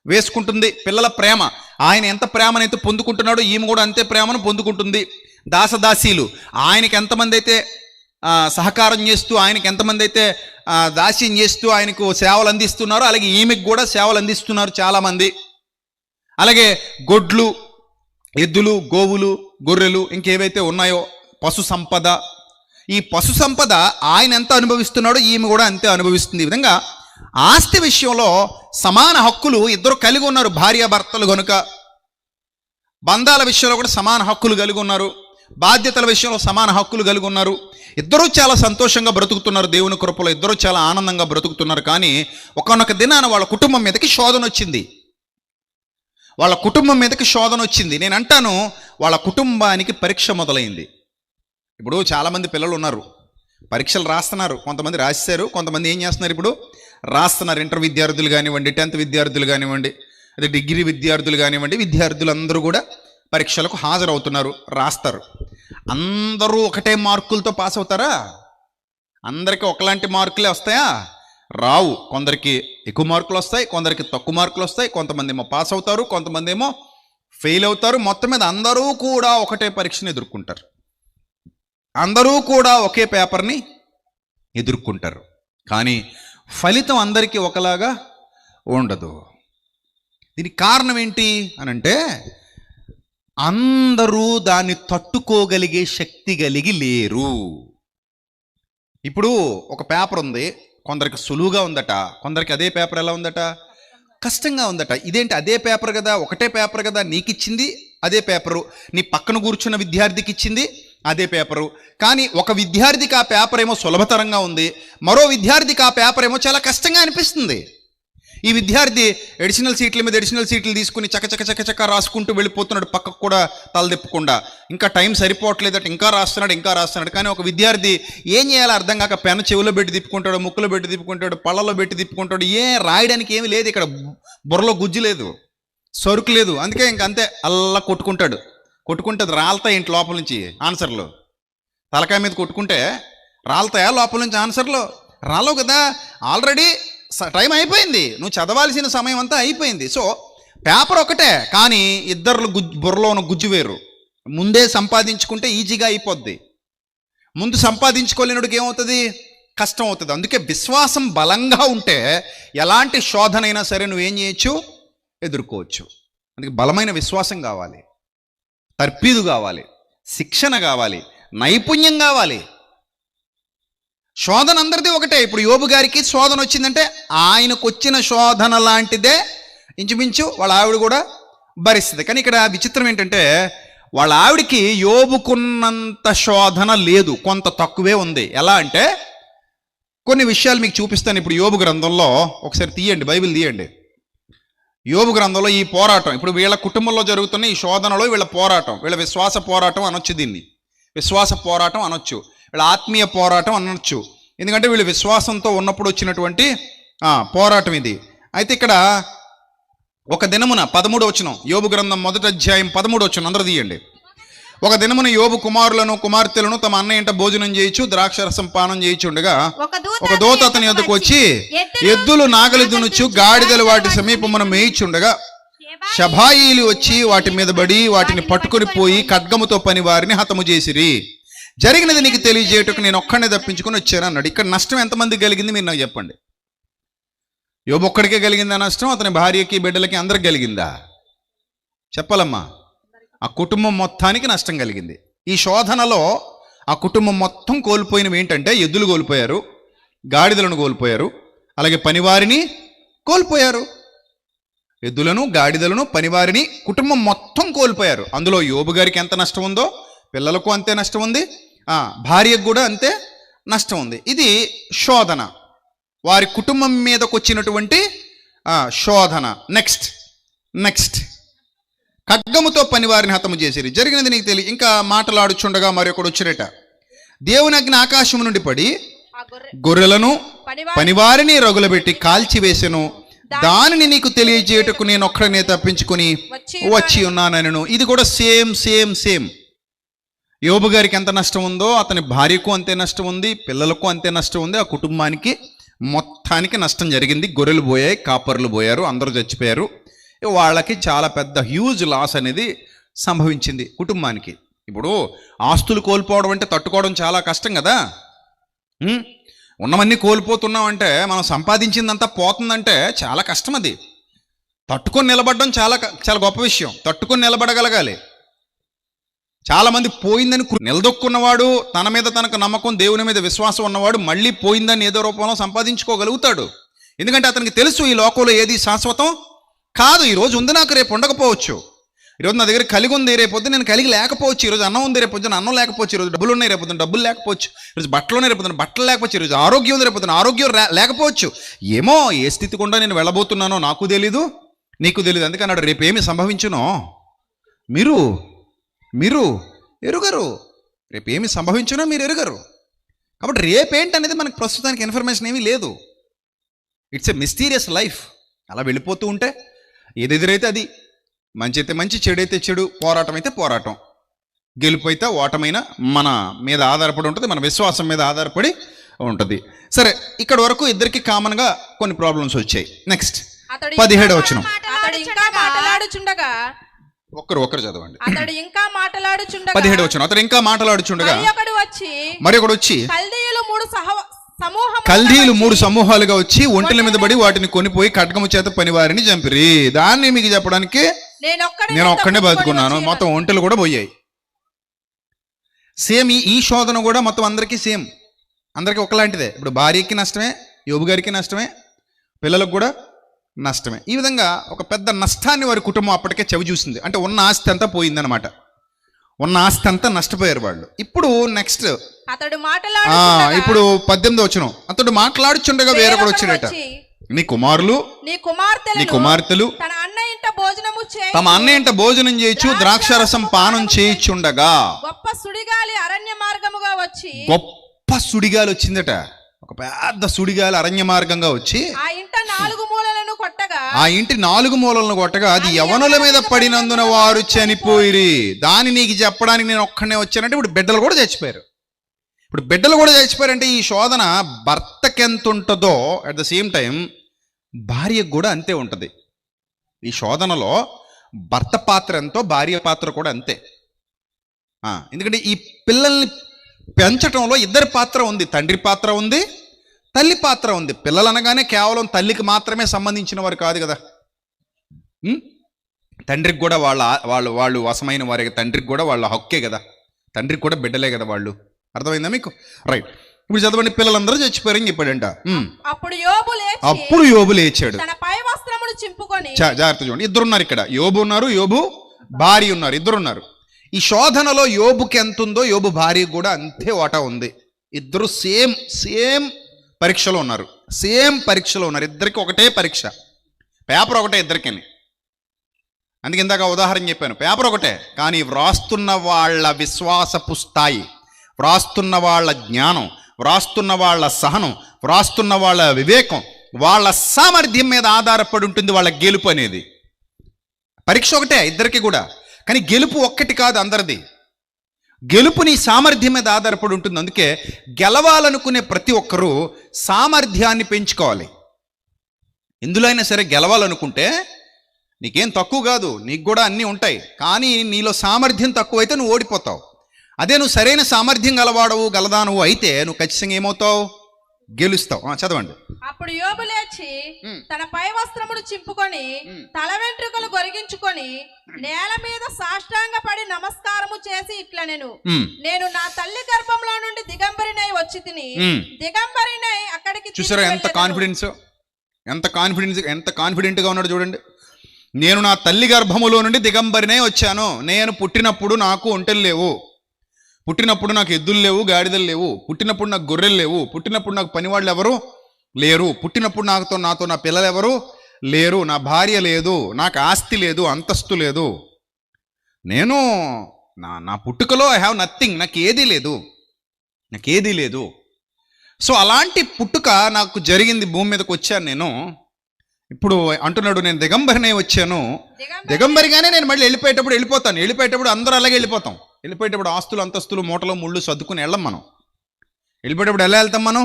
వేసుకుంటుంది. పిల్లల ప్రేమ, ఆయన ఎంత ప్రేమనైతే పొందుకుంటున్నాడో ఈమె కూడా అంతే ప్రేమను పొందుకుంటుంది. దాసదాసీలు, ఆయనకి ఎంతమంది అయితే సహకారం చేస్తూ, ఆయనకి ఎంతమంది అయితే దాస్యం చేస్తూ ఆయనకు సేవలు అందిస్తున్నారో అలాగే ఈమెకు కూడా సేవలు అందిస్తున్నారు చాలామంది. అలాగే గొడ్లు, ఎద్దులు, గోవులు, గొర్రెలు, ఇంకేవైతే ఉన్నాయో పశు సంపద. ఈ పశు సంపద ఆయన ఎంత అనుభవిస్తున్నాడో ఈమె కూడా అంతే అనుభవిస్తుంది. ఈ విధంగా ఆస్తి విషయంలో సమాన హక్కులు ఇద్దరు కలిగి ఉన్నారు, భార్యాభర్తలు గనుక. బంధాల విషయంలో కూడా సమాన హక్కులు కలిగి ఉన్నారు, బాధ్యతల విషయంలో సమాన హక్కులు కలిగి ఉన్నారు. ఇద్దరూ చాలా సంతోషంగా బ్రతుకుతున్నారు, దేవుని కృపలో ఇద్దరూ చాలా ఆనందంగా బ్రతుకుతున్నారు. కానీ ఒకానొక దినాన వాళ్ళ కుటుంబం మీదకి శోధన వచ్చింది. వాళ్ళ కుటుంబం మీదకి శోధన వచ్చింది. నేను అంటాను, వాళ్ళ కుటుంబానికి పరీక్ష మొదలైంది. ఇప్పుడు చాలామంది పిల్లలు ఉన్నారు, పరీక్షలు రాస్తున్నారు. కొంతమంది రాశారు, కొంతమంది ఏం చేస్తున్నారు, ఇప్పుడు రాస్తున్నారు. ఇంటర్ విద్యార్థులు కానివ్వండి, 10th విద్యార్థులు కానివ్వండి, అదే డిగ్రీ విద్యార్థులు కానివ్వండి, విద్యార్థులందరూ కూడా పరీక్షలకు హాజరవుతున్నారు, రాస్తారు. అందరూ ఒకటే మార్కులతో పాస్ అవుతారా? అందరికీ ఒకలాంటి మార్కులే వస్తాయా? రావు. కొందరికి ఎక్కువ మార్కులు వస్తాయి, కొందరికి తక్కువ మార్కులు వస్తాయి. కొంతమంది ఏమో పాస్ అవుతారు, కొంతమంది ఏమో ఫెయిల్ అవుతారు. మొత్తం మీద అందరూ కూడా ఒకటే పరీక్షను ఎదుర్కొంటారు, అందరూ కూడా ఒకే పేపర్ని ఎదుర్కొంటారు. కానీ ఫలితం అందరికీ ఒకలాగా ఉండదు. దీనికి కారణం ఏంటి అని అంటే, అందరూ దాన్ని తట్టుకోగలిగే శక్తి కలిగి లేరు. ఇప్పుడు ఒక పేపర్ ఉంది, కొందరికి సులువుగా ఉందట, కొందరికి అదే పేపర్ ఎలా ఉందట, కష్టంగా ఉందట. ఇదేంటి, అదే పేపర్ కదా, ఒకటే పేపర్ కదా, నీకు ఇచ్చింది అదే పేపరు, నీ పక్కన కూర్చున్న విద్యార్థికి ఇచ్చింది అదే పేపరు. కానీ ఒక విద్యార్థికి ఆ పేపర్ ఏమో సులభతరంగా ఉంది, మరో విద్యార్థికి ఆ పేపర్ ఏమో చాలా కష్టంగా అనిపిస్తుంది. ఈ విద్యార్థి ఎడిషనల్ సీట్ల మీద ఎడిషనల్ సీట్లు తీసుకుని చకచక రాసుకుంటూ వెళ్ళిపోతున్నాడు, పక్కకు కూడా తలదిప్పకుండా. ఇంకా టైం సరిపోవట్లేదట, ఇంకా రాస్తున్నాడు. కానీ ఒక విద్యార్థి ఏం చేయాలో అర్థం కాక పెన్ చెవిలో పెట్టి తిప్పుకుంటాడు, ముక్కులో పెట్టి తిప్పుకుంటాడు, పళ్ళలో పెట్టి తిప్పుకుంటాడు. రాయడానికి ఏమీ లేదు, ఇక్కడ బుర్రలో గుజ్జు లేదు, సరుకు లేదు. అందుకే ఇంకంతే అల్లా కొట్టుకుంటే రాలుతాయి ఇంటి లోపల నుంచి ఆన్సర్లు. తలకాయ మీద కొట్టుకుంటే రాలుతాయా లోపల నుంచి ఆన్సర్లు? రాలవు కదా, ఆల్రెడీ టైం అయిపోయింది, నువ్వు చదవాల్సిన సమయం అంతా అయిపోయింది. సో పేపర్ ఒకటే, కానీ ఇద్దరు బుర్రలో ఉన్న గుజ్జు వేరు. ముందే సంపాదించుకుంటే ఈజీగా అయిపోద్ది, ముందు సంపాదించుకోలేనుడికి ఏమవుతుంది, కష్టం అవుతుంది. అందుకే విశ్వాసం బలంగా ఉంటే ఎలాంటి శోధనైనా సరే నువ్వేం చేయొచ్చు, ఎదుర్కోవచ్చు. అందుకే బలమైన విశ్వాసం కావాలి, తర్పీదు కావాలి, శిక్షణ కావాలి, నైపుణ్యం కావాలి. శోధన అందరిది ఒకటే. ఇప్పుడు యోబు గారికి శోధన వచ్చిందంటే ఆయనకు వచ్చిన శోధన లాంటిదే ఇంచుమించు వాళ్ళ ఆవిడ కూడా భరిస్తుంది. కానీ ఇక్కడ విచిత్రం ఏంటంటే, వాళ్ళ ఆవిడికి యోబుకున్నంత శోధన లేదు, కొంత తక్కువే ఉంది. ఎలా అంటే, కొన్ని విషయాలు మీకు చూపిస్తాను. ఇప్పుడు యోబు గ్రంథంలో ఒకసారి తీయండి, బైబిల్ తీయండి. యోబు గ్రంథంలో ఈ పోరాటం, ఇప్పుడు వీళ్ళ కుటుంబంలో జరుగుతున్న ఈ శోధనలో వీళ్ళ పోరాటం, వీళ్ళ విశ్వాస పోరాటం అనొచ్చు, దీన్ని విశ్వాస పోరాటం అనొచ్చు, వీళ్ళ ఆత్మీయ పోరాటం అనొచ్చు. ఎందుకంటే వీళ్ళు విశ్వాసంతో ఉన్నప్పుడు వచ్చినటువంటి పోరాటం ఇది. అయితే ఇక్కడ ఒక దినమున 13వ వచనం, యోబు గ్రంథం 1వ అధ్యాయం 13వ వచనం అందరూ తీయండి. ఒక దినమున యోబు కుమారులను కుమార్తెలను తమ అన్నయ్య ఇంట భోజనం చేయొచ్చు, ద్రాక్షరసం పానం చేయుచుండగా ఒక దూత అతని యొద్దకు వచ్చి, ఎద్దులు నాగలి దునుచు గాడిదలు వాటి సమీపమున మేయిచుండగా షబాయీలు వచ్చి వాటి మీద పడి వాటిని పట్టుకుని పోయి ఖడ్గముతో పని వారిని హతము చేసిరి. జరిగినది నీకు తెలియజేయటకు నేను ఒక్కడే తప్పించుకొని వచ్చాను అన్నాడు. ఇక్కడ నష్టం ఎంతమందికి కలిగింది మీరు నాకు చెప్పండి. యోబు ఒక్కడికే కలిగిందా నష్టం? అతని భార్యకి, బిడ్డలకి, అందరికి కలిగిందా? చెప్పాలమ్మా. ఆ కుటుంబం మొత్తానికి నష్టం కలిగింది. ఈ శోధనలో ఆ కుటుంబం మొత్తం కోల్పోయినవి ఏంటంటే, ఎద్దులు కోల్పోయారు, గాడిదలను కోల్పోయారు, అలాగే పనివారిని కోల్పోయారు. ఎద్దులను, గాడిదలను, పనివారిని, కుటుంబం మొత్తం కోల్పోయారు. అందులో యోబు గారికి ఎంత నష్టం ఉందో పిల్లలకు అంతే నష్టం ఉంది, భార్యకు కూడా అంతే నష్టం ఉంది. ఇది శోధన, వారి కుటుంబం మీదకు వచ్చినటువంటి శోధన. నెక్స్ట్ ఖడ్గముతో పనివారిని హతము చేసిరి. జరిగినది నీకు తెలియ. ఇంకా మాటలాడుచుండగా మరి ఒకడు వచ్చిరట, దేవుని అగ్ని ఆకాశము నుండి పడి గొర్రెలను పనివారిని రగులబెట్టి కాల్చివేసెను. దానిని నీకు తెలియజేయటకు నేను ఒక్కడనే తప్పించుకొని వచ్చి ఉన్నానను. ఇది కూడా సేమ్. యోబు గారికి ఎంత నష్టం ఉందో అతని భార్యకు అంతే నష్టం ఉంది, పిల్లలకు అంతే నష్టం ఉంది, ఆ కుటుంబానికి మొత్తానికి నష్టం జరిగింది. గొర్రెలు పోయాయి, కాపర్లు పోయారు, అందరూ చచ్చిపోయారు. వాళ్ళకి చాలా పెద్ద హ్యూజ్ లాస్ అనేది సంభవించింది కుటుంబానికి. ఇప్పుడు ఆస్తులు కోల్పోవడం అంటే తట్టుకోవడం చాలా కష్టం కదా. ఉన్నవన్నీ కోల్పోతున్నాం అంటే, మనం సంపాదించిందంతా పోతుందంటే చాలా కష్టం. అది తట్టుకొని నిలబడడం చాలా గొప్ప విషయం. తట్టుకొని నిలబడగలగాలి. చాలామంది పోయిందని నిలదొక్కున్నవాడు, తన మీద తనకు నమ్మకం, దేవుని మీద విశ్వాసం ఉన్నవాడు మళ్ళీ పోయిందని ఏదో రూపంలో సంపాదించుకోగలుగుతాడు. ఎందుకంటే అతనికి తెలుసు ఈ లోకంలో ఏది శాశ్వతం కాదు. ఈరోజు ఉంది నాకు, రేపు ఉండకపోవచ్చు. ఈరోజు నా దగ్గర కలిగి ఉంది, రేపొద్దు నేను కలిగి లేకపోవచ్చు. ఈరోజు అన్నం ఉంది, రేపొద్దున అన్నం లేకపోవచ్చు. ఈరోజు డబ్బులు ఉన్నాయి, రేపొద్దున డబ్బులు లేకపోవచ్చు. ఈరోజు బట్టలు ఉన్నాయి, రేపొద్దున బట్టలు లేకపోవచ్చు. ఈరోజు ఆరోగ్యం ఉంది, రేపొద్దున ఆరోగ్యం లేకపోవచ్చు. ఏమో ఏ స్థితి గుండా నేను వెళ్ళబోతున్నానో నాకు తెలీదు, నీకు తెలీదు. అందుకే అన్నాడు రేపు ఏమి సంభవించునో మీరు మీరు ఎరుగరు. రేపు ఏమి సంభవించునో మీరు ఎరుగరు. కాబట్టి రేపేంటనేది మనకు ప్రస్తుతానికి ఇన్ఫర్మేషన్ ఏమీ లేదు. It's a mysterious life. అలా వెళ్ళిపోతూ ఉంటే ఏది ఎదురైతే అది, మంచి అయితే మంచి, చెడు అయితే చెడు, పోరాటం అయితే పోరాటం, గెలుపు అయితే ఓటమైనా మన మీద ఆధారపడి ఉంటుంది, మన విశ్వాసం మీద ఆధారపడి ఉంటుంది. సరే, ఇక్కడ వరకు ఇద్దరికి కామన్గా కొన్ని ప్రాబ్లమ్స్ వచ్చాయి. నెక్స్ట్ 17వ వచనం. అతడు ఇంకా మాట్లాడుచుండగా ఒకరు చదవండి. అతడు ఇంకా మాట్లాడుచుండగా 17వ వచనం. అతడు ఇంకా మాట్లాడుచుండగా మరి ఒకడు వచ్చి సమూహం కల్దీయులు 3 సమూహాలుగా వచ్చి ఒంటెల మీద పడి వాటిని కొనిపోయి ఖడ్గము చేత పనివారిని చంపిరి. దాన్ని మీకు చెప్పడానికి నేను ఒక్కడే బతుకున్నాను. మొత్తం ఒంటెలు కూడా పోయాయి. సేమ్ ఈ శోధన కూడా మొత్తం అందరికీ సేమ్, అందరికీ ఒకలాంటిదే. ఇప్పుడు భార్యకి నష్టమే, యోబు గారికి నష్టమే, పిల్లలకు కూడా నష్టమే. ఈ విధంగా ఒక పెద్ద నష్టాన్ని వారి కుటుంబం అప్పటికే చవి చూసింది. అంటే ఉన్న ఆస్తి అంతా పోయిందనమాట. ఉన్న ఆస్తి అంతా నష్టపోయారు వాళ్ళు. ఇప్పుడు నెక్స్ట్ అతడు ఇప్పుడు 18వ వచనం. అతడు మాట్లాడుచుండగా వేరొకడు వచ్చాడట. నీ కుమారులు నీ కుమార్తెలు తమ అన్న ఇంట భోజనం చేయొచ్చు, ద్రాక్షారసం పానం చేయుచుండగా గొప్ప సుడిగాలి అరణ్య మార్గముగా వచ్చి, గొప్ప సుడిగాలి వచ్చిందట. ఒక పెద్ద సుడిగాలి అరణ్య మార్గంగా వచ్చి ఆ ఇంట 4 మూలలను కొట్టగా, ఆ ఇంటి 4 మూలలను కొట్టగా అది యవనుల మీద పడినందున వారు చనిపోయిరి. దాన్ని నీకు చెప్పడానికి నేను ఒక్కనే వచ్చానంటే ఇప్పుడు బిడ్డలు కూడా చచ్చిపోయారు. ఇప్పుడు బిడ్డలు కూడా చచ్చిపోయారంటే ఈ శోధన భర్తకి ఎంత ఉంటుందో అట్ ద సేమ్ టైం భార్యకు కూడా అంతే ఉంటుంది. ఈ శోధనలో భర్త పాత్ర ఎంతో భార్య పాత్ర కూడా అంతే. ఎందుకంటే ఈ పిల్లల్ని పెంచటంలో ఇద్దరి పాత్ర ఉంది. తండ్రి పాత్ర ఉంది, తల్లి పాత్ర ఉంది. పిల్లలు అనగానే కేవలం తల్లికి మాత్రమే సంబంధించిన వారు కాదు కదా. తండ్రికి కూడా వాళ్ళు వశమైన వారే. తండ్రికి కూడా వాళ్ళ హక్కే కదా. తండ్రికి కూడా బిడ్డలే కదా వాళ్ళు. అర్థమైందా మీకు? రైట్. ఇప్పుడు చదవండి. పిల్లలందరూ చచ్చిపోయారని చెప్పాడంట. అప్పుడు యోబు లేచాడు. తన పై వస్త్రములు చింపుకొని, జాగ్రత్త చూడండి, ఇద్దరున్నారు ఇక్కడ. యోబు ఉన్నారు, యోబు భార్య ఉన్నారు, ఇద్దరున్నారు. ఈ శోధనలో యోబుకి ఎంత ఉందో యోబు భార్యకు కూడా అంతే వాటా ఉంది. ఇద్దరు సేమ్ పరీక్షలో ఉన్నారు. ఇద్దరికి ఒకటే పరీక్ష, పేపర్ ఒకటే ఇద్దరికి. అందుకే ఇందాక ఉదాహరణ చెప్పాను, పేపర్ ఒకటే, కానీ వ్రాస్తున్న వాళ్ళ విశ్వాసపు స్థాయి, వ్రాస్తున్న వాళ్ళ జ్ఞానం, వ్రాస్తున్న వాళ్ళ సహనం, వ్రాస్తున్న వాళ్ళ వివేకం, వాళ్ళ సామర్థ్యం మీద ఆధారపడి ఉంటుంది వాళ్ళ గెలుపు అనేది. పరీక్ష ఒకటే ఇద్దరికి కూడా, కానీ గెలుపు ఒక్కటి కాదు అందరిది. గెలుపు నీ సామర్థ్యం మీద ఆధారపడి ఉంటుంది. అందుకే గెలవాలనుకునే ప్రతి ఒక్కరూ సామర్థ్యాన్ని పెంచుకోవాలి. ఎందులో అయినా సరే గెలవాలనుకుంటే నీకేం తక్కువ కాదు, నీకు కూడా అన్నీ ఉంటాయి. కానీ నీలో సామర్థ్యం తక్కువైతే నువ్వు ఓడిపోతావు. అదే నువ్వు సరైన సామర్థ్యం గలదానువు అయితే నువ్వు ఖచ్చితంగా ఏమవుతావు? గెలుస్తావు. చదవండి. అప్పుడు యోబు లేచి తన పై వస్త్రములు చింపుకొని తల వెంట్రుకలు గొరిగించుకొని నేల మీద సాష్టాంగ పడి నమస్కారము చేసి ఇట్లా నేను నా తల్లి గర్భంలో నుండి దిగంబరినై వచ్చి తిని దిగంబరినై అక్కడికి. చూసారా ఎంత కాన్ఫిడెంట్ గా ఉన్నాడు చూడండి. నేను నా తల్లి గర్భములో నుండి దిగంబరినై వచ్చాను. నేను పుట్టినప్పుడు నాకు ఒంటెలు లేవు, పుట్టినప్పుడు నాకు ఎద్దులు లేవు, గాడిదలు లేవు, పుట్టినప్పుడు నాకు గొర్రెలు లేవు, పుట్టినప్పుడు నాకు పనివాళ్ళు ఎవరు లేరు, పుట్టినప్పుడు నాతో నా పిల్లలు ఎవరు లేరు, నా భార్య లేదు, నాకు ఆస్తి లేదు, అంతస్తు లేదు. నేను నా పుట్టుకలో ఐ హ్యావ్ నథింగ్, నాకు ఏదీ లేదు. సో అలాంటి పుట్టుక నాకు జరిగింది, భూమి మీదకి వచ్చాను నేను. ఇప్పుడు అంటున్నాడు నేను దిగంబరినే వచ్చాను. దిగంబరిగానే నేను మళ్ళీ వెళ్ళిపోయేటప్పుడు అందరూ అలాగే వెళ్ళిపోయేటప్పుడు ఆస్తులు అంతస్తులు మూటలు ముళ్ళు సర్దుకుని వెళ్ళం మనం. వెళ్ళిపోయేటప్పుడు ఎలా వెళ్తాం మనం?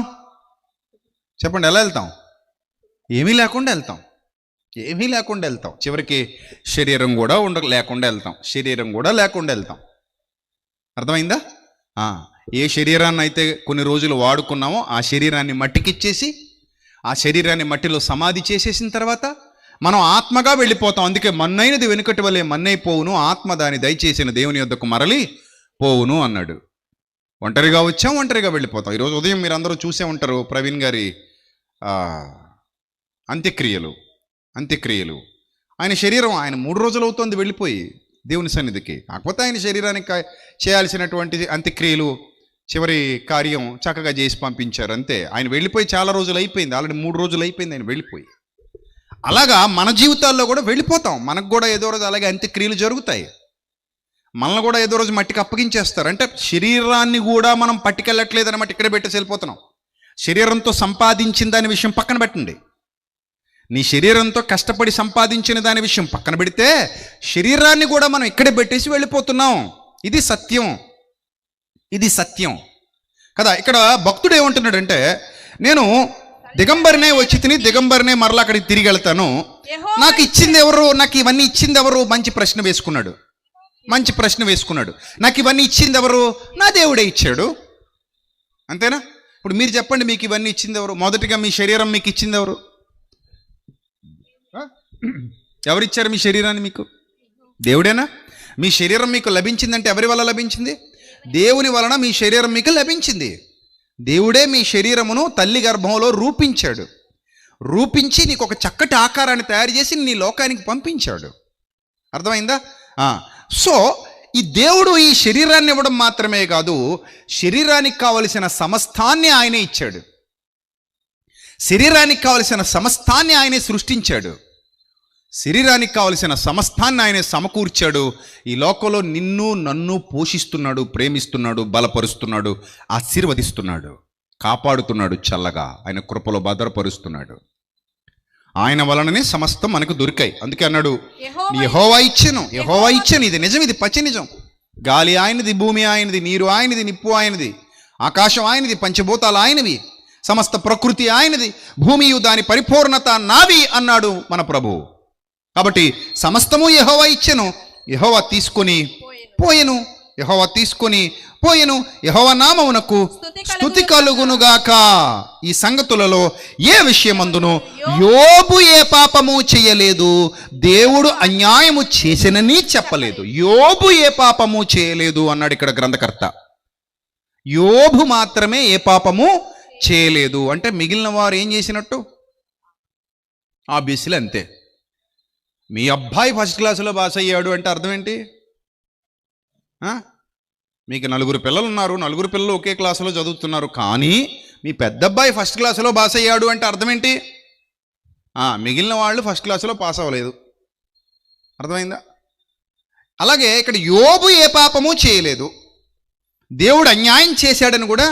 చెప్పండి, ఎలా వెళ్తాం? ఏమీ లేకుండా వెళ్తాం. చివరికి శరీరం కూడా లేకుండా వెళ్తాం. అర్థమైందా? ఏ శరీరాన్ని అయితే కొన్ని రోజులు వాడుకున్నామో ఆ శరీరాన్ని మట్టికిచ్చేసి ఆ శరీరాన్ని మట్టిలో సమాధి చేసేసిన తర్వాత మనం ఆత్మగా వెళ్ళిపోతాం. అందుకే మన్నైనది వెనుకటి వలె మన్నైపోవును, ఆత్మ దాని దయచేసిన దేవుని యొద్దకు మరలి పోవును అన్నాడు. ఒంటరిగా వచ్చాం, ఒంటరిగా వెళ్ళిపోతాం. ఈరోజు ఉదయం మీరు అందరూ చూసే ఉంటారు ప్రవీణ్ గారి అంత్యక్రియలు. ఆయన శరీరం ఆయన 3 రోజులు అవుతోంది వెళ్ళిపోయి దేవుని సన్నిధికి. కాకపోతే ఆయన శరీరానికి చేయాల్సినటువంటి అంత్యక్రియలు చివరి కార్యం చక్కగా చేసి పంపించారు అంతే. ఆయన వెళ్ళిపోయి చాలా రోజులు అయిపోయింది, ఆల్రెడీ 3 రోజులు అయిపోయింది ఆయన వెళ్ళిపోయి. అలాగా మన జీవితాల్లో కూడా వెళ్ళిపోతాం. మనకు కూడా ఏదో రోజు అలాగే అంత్యక్రియలు జరుగుతాయి. మనల్ని కూడా ఏదో రోజు మట్టికి అప్పగించేస్తారు. అంటే శరీరాన్ని కూడా మనం పట్టుకెళ్ళట్లేదు అనమాట, ఇక్కడే పెట్టేసి వెళ్ళిపోతున్నాం. శరీరంతో సంపాదించిన దాని విషయం పక్కన పెట్టండి. నీ శరీరంతో కష్టపడి సంపాదించిన దాని విషయం పక్కన పెడితే శరీరాన్ని కూడా మనం ఇక్కడే పెట్టేసి వెళ్ళిపోతున్నాం. ఇది సత్యం కదా. ఇక్కడ భక్తుడు ఏమంటున్నాడంటే, నేను దిగంబరినే వచ్చి తిని దిగంబరినే మరలా అక్కడికి తిరిగి వెళ్తాను, నాకు ఇచ్చింది ఎవరు, నాకు ఇవన్నీ ఇచ్చింది ఎవరు? మంచి ప్రశ్న వేసుకున్నాడు. నాకు ఇవన్నీ ఇచ్చింది ఎవరు? నా దేవుడే ఇచ్చాడు. అంతేనా? ఇప్పుడు మీరు చెప్పండి, మీకు ఇవన్నీ ఇచ్చింది ఎవరు? మొదటిగా మీ శరీరం మీకు ఇచ్చింది ఎవరు? ఎవరిచ్చారు మీ శరీరాన్ని మీకు? దేవుడేనా? మీ శరీరం మీకు లభించిందంటే ఎవరి వల్ల లభించింది? దేవుని వలన మీ శరీరం మీకు లభించింది. దేవుడే మీ శరీరమును తల్లి గర్భంలో రూపించి నీకు ఒక చక్కటి ఆకారాన్ని తయారు చేసి నీ లోకానికి పంపించాడు. అర్థమైందా? సో ఈ దేవుడు ఈ శరీరాన్ని ఇవ్వడం మాత్రమే కాదు, శరీరానికి కావలసిన సమస్తాన్ని ఆయనే ఇచ్చాడు. శరీరానికి కావలసిన సమస్తాన్ని ఆయనే సృష్టించాడు. శరీరానికి కావలసిన సమస్తాన్ని ఆయనే సమకూర్చాడు. ఈ లోకంలో నిన్ను నన్ను పోషిస్తున్నాడు, ప్రేమిస్తున్నాడు, బలపరుస్తున్నాడు, ఆశీర్వదిస్తున్నాడు, కాపాడుతున్నాడు, చల్లగా ఆయన కృపలో భద్రపరుస్తున్నాడు. ఆయన వలననే సమస్తం మనకు దొరికాయి. అందుకే అన్నాడు, యెహోవా ఇచ్చెను. ఇది నిజం, ఇది పచ్చి నిజం. గాలి ఆయనది, భూమి ఆయనది, నీరు ఆయనది, నిప్పు ఆయనది, ఆకాశం ఆయనది, పంచభూతాలు ఆయనవి, సమస్త ప్రకృతి ఆయనది, భూమియు దాని పరిపూర్ణత నావి అన్నాడు మన ప్రభువు. కాబట్టి సమస్తము యెహోవా ఇచ్చెను, యెహోవా తీసుకొని పోయెను. యెహోవా నామమునకు స్తుతి కలుగునుగాక. ఈ సంగతులలో ఏ విషయమందును యోబు ఏ పాపము చేయలేదు, దేవుడు అన్యాయము చేసినని చెప్పలేదు. యోబు ఏ పాపము చేయలేదు అన్నాడు ఇక్కడ గ్రంథకర్త. యోబు మాత్రమే ఏ పాపము చేయలేదు. అంటే మిగిలిన వారు ఏం చేసినట్టు? ఆబ్వియస్లీ అంతే. మీ అబ్బాయి ఫస్ట్ క్లాసులో పాస్ అయ్యాడు అంటే అర్థం ఏంటి? మీకు 4 పిల్లలు ఉన్నారు, 4 పిల్లలు ఒకే క్లాసులో చదువుతున్నారు, కానీ మీ పెద్ద అబ్బాయి ఫస్ట్ క్లాసులో పాస్ అయ్యాడు అంటే అర్థం ఏంటి? మిగిలిన వాళ్ళు ఫస్ట్ క్లాసులో పాస్ అవ్వలేదు. అర్థమైందా? అలాగే ఇక్కడ యోబు ఏ పాపము చేయలేదు, దేవుడు అన్యాయం చేశాడని కూడా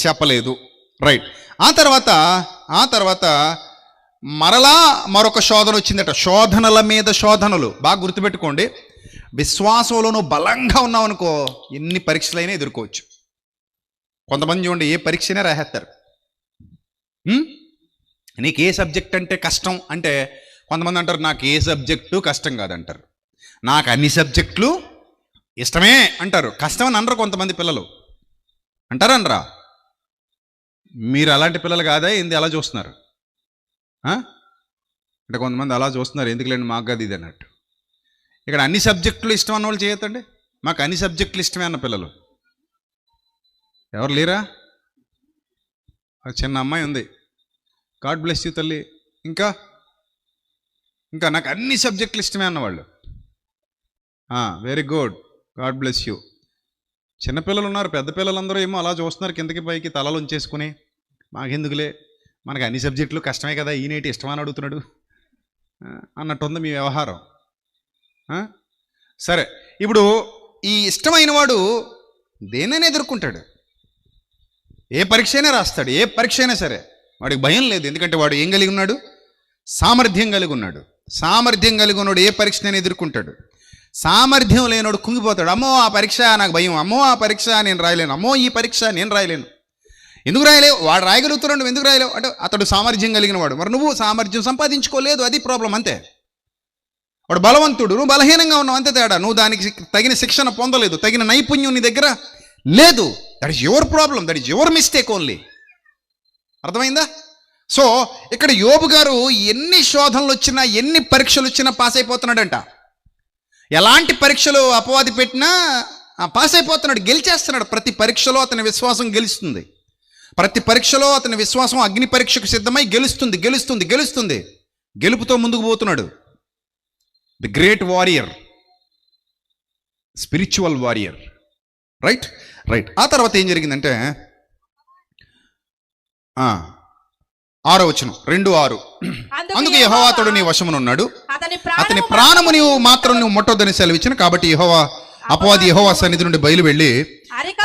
చెప్పలేదు. రైట్. ఆ తర్వాత మరలా మరొక శోధన వచ్చిందట. శోధనల మీద శోధనలు. బాగా గుర్తుపెట్టుకోండి. విశ్వాసంలో నువ్వు బలంగా ఉన్నావు అనుకో, ఎన్ని పరీక్షలైనా ఎదుర్కోవచ్చు. కొంతమంది చూడండి, ఏ పరీక్షనే రాసేస్తారు. నీకు ఏ సబ్జెక్ట్ అంటే కష్టం అంటే, కొంతమంది అంటారు నాకు ఏ సబ్జెక్టు కష్టం కాదంటారు, నాకు అన్ని సబ్జెక్టులు ఇష్టమే అంటారు. కష్టం అని అనరు కొంతమంది పిల్లలు. అంటారనరా? మీరు అలాంటి పిల్లలు కాదా ఏంది అలా చూస్తున్నారు? అంటే కొంతమంది అలా చూస్తున్నారు, ఎందుకులేండి మాకు కాదు ఇది అన్నట్టు. ఇక్కడ అన్ని సబ్జెక్టులు ఇష్టం అన్న వాళ్ళు చేయొద్దండి. మాకు అన్ని సబ్జెక్టులు ఇష్టమే అన్న పిల్లలు ఎవరు లేరా? చిన్న అమ్మాయి ఉంది, గాడ్ బ్లెస్ యూ తల్లి. ఇంకా నాకు అన్ని సబ్జెక్టులు ఇష్టమే అన్నవాళ్ళు. Very good, God bless you. చిన్నపిల్లలు ఉన్నారు, పెద్ద పిల్లలందరూ ఏమో అలా చూస్తున్నారు కిందకి పైకి తలలు ఉంచేసుకుని, మాకెందుకులే మనకు అన్ని సబ్జెక్టులు కష్టమే కదా, ఈనేటి ఇష్టమని అడుగుతున్నాడు అన్నట్టుంది మీ వ్యవహారం. సరే, ఇప్పుడు ఈ ఇష్టమైన వాడు దేన్నైనా ఎదుర్కొంటాడు, ఏ పరీక్ష అయినా రాస్తాడు, ఏ పరీక్ష అయినా సరే వాడికి భయం లేదు. ఎందుకంటే వాడు ఏం కలిగి ఉన్నాడు? సామర్థ్యం కలిగి ఉన్నాడు. సామర్థ్యం కలిగి ఉన్నాడు ఏ పరీక్షనైనా ఎదుర్కొంటాడు. సామర్థ్యం లేనోడు కుంగిపోతాడు. అమ్మో ఆ పరీక్ష నాకు భయం, అమ్మో ఆ పరీక్ష నేను రాయలేను, అమ్మో ఈ పరీక్ష నేను రాయలేను. ఎందుకు రాయలేవు? వాడు రాయగలుగుతున్నాడు, ఎందుకు రాయలేవు అంటే అతడు సామర్థ్యం కలిగిన వాడు. మరి నువ్వు సామర్థ్యం సంపాదించుకోలేదు, అది ప్రాబ్లం అంతే. వాడు బలవంతుడు, నువ్వు బలహీనంగా ఉన్నావు, అంతే తేడా. నువ్వు దానికి తగిన శిక్షణ పొందలేదు, తగిన నైపుణ్యం నీ దగ్గర లేదు. That is your problem, that is your mistake only. అర్థమైందా? సో ఇక్కడ యోబు గారు ఎన్ని శోధనలు వచ్చినా, ఎన్ని పరీక్షలు వచ్చినా పాస్ అయిపోతున్నాడంట. ఎలాంటి పరీక్షలు అపవాది పెట్టినా పాస్ అయిపోతున్నాడు, గెలిచేస్తున్నాడు. ప్రతి పరీక్షలో అతని విశ్వాసం గెలుస్తుంది. ప్రతి పరీక్షలో అతని విశ్వాసం అగ్ని పరీక్షకు సిద్ధమై గెలుస్తుంది గెలుస్తుంది గెలుస్తుంది. గెలుపుతో ముందుకు పోతున్నాడు. The great warrior, spiritual warrior. Right right. ఆ తర్వాత ఏం జరిగిందంటే 6వ వచనం 2:6. అందుకు యెహోవా అతడు నీ వశమునున్నాడు, అతని ప్రాణము నీవు మాత్రం నువ్వు ముట్టొద్దని సెలవిచ్చిన. కాబట్టి యెహోవా అపవాది యెహోవా సన్నిధి నుండి బయలు వెళ్ళి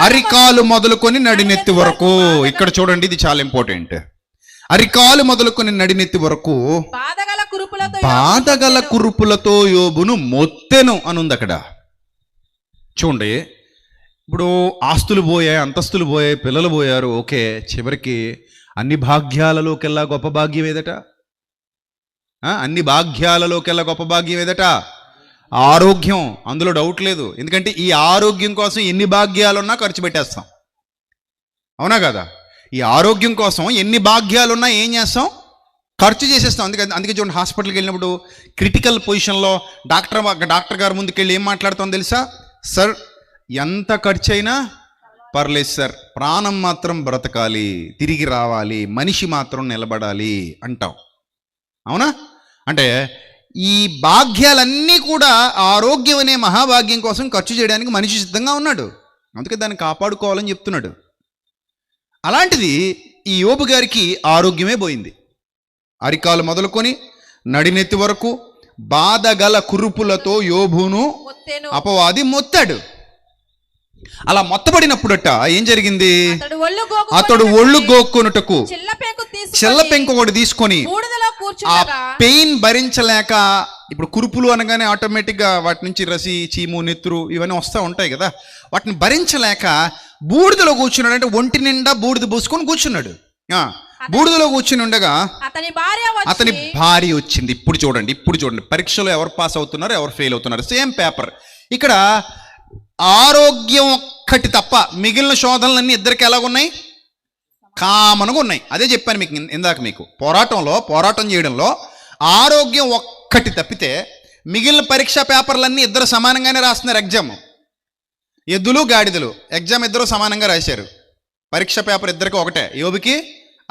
అరికాలు మొదలుకొని నడినెత్తి వరకు, ఇక్కడ చూడండి ఇది చాలా ఇంపార్టెంట్, అరికాలు మొదలుకొని నడినెత్తి వరకు బాధగల కురుపులతో యోబును మొత్తెను అనుంది అక్కడ. చూడండి, ఇప్పుడు ఆస్తులు పోయాయి, అంతస్తులు పోయాయి, పిల్లలు పోయారు, ఓకే. చివరికి అన్ని భాగ్యాలలోకెల్లా గొప్ప భాగ్యం ఏదట? అన్ని భాగ్యాలలోకెల్లా గొప్ప భాగ్యం ఏదట? ఆరోగ్యం. అందులో డౌట్ లేదు. ఎందుకంటే ఈ ఆరోగ్యం కోసం ఎన్ని భాగ్యాలున్నా ఖర్చు పెట్టేస్తాం, అవునా కదా? ఈ ఆరోగ్యం కోసం ఎన్ని భాగ్యాలున్నా ఏం చేస్తాం? ఖర్చు చేసేస్తాం. అందుకే చూడండి, హాస్పిటల్కి వెళ్ళినప్పుడు క్రిటికల్ పొజిషన్లో డాక్టర్ గారు ముందుకెళ్ళి ఏం మాట్లాడతాం తెలుసా? సార్, ఎంత ఖర్చు అయినా పర్లేదు సార్, ప్రాణం మాత్రం బ్రతకాలి, తిరిగి రావాలి, మనిషి మాత్రం నిలబడాలి అంటాం, అవునా? అంటే ఈ భాగ్యాలన్నీ కూడా ఆరోగ్యం అనే మహాభాగ్యం కోసం ఖర్చు చేయడానికి మనిషి సిద్ధంగా ఉన్నాడు. అందుకే దాన్ని కాపాడుకోవాలని చెప్తున్నాడు. అలాంటిది ఈ యోబు గారికి ఆరోగ్యమే పోయింది. అరికాలు మొదలుకొని నడినెత్తి వరకు బాధగల కురుపులతో యోబును అపవాది మొత్తాడు. అలా మొత్తబడినప్పుడట ఏం జరిగింది? అతడు ఒళ్ళు గోక్కునుటకు చిల్ల పెంకు ఒకటి తీసుకొని ఆ పెయిన్ భరించలేక, ఇప్పుడు కురుపులు అనగానే ఆటోమేటిక్గా వాటి నుంచి రసి, చీము, నెత్తురు ఇవన్నీ వస్తూ ఉంటాయి కదా, వాటిని భరించలేక బూడిదలో కూర్చున్నాడు. అంటే ఒంటి నిండా బూడిద పోసుకొని కూర్చున్నాడు. బూడిదలో కూర్చుని ఉండగా అతని భార్య వచ్చింది. ఇప్పుడు చూడండి పరీక్షలో ఎవరు పాస్ అవుతున్నారు, ఎవరు ఫెయిల్ అవుతున్నారు, సేమ్ పేపర్. ఇక్కడ ఆరోగ్యం ఒక్కటి తప్ప మిగిలిన శోధనలన్నీ ఇద్దరికి ఎలాగున్నాయి? కామన్గా ఉన్నాయి. అదే చెప్పాను మీకు ఇందాక. మీకు పోరాటం చేయడంలో ఆరోగ్యం ఒక్కటి తప్పితే మిగిలిన పరీక్షా పేపర్లన్నీ ఇద్దరు సమానంగానే రాస్తున్నారు. ఎగ్జామ్ ఎద్దులు గాడిదలు ఎగ్జామ్ ఇద్దరు సమానంగా రాశారు. పరీక్ష పేపర్ ఇద్దరికి ఒకటే. యోబుకి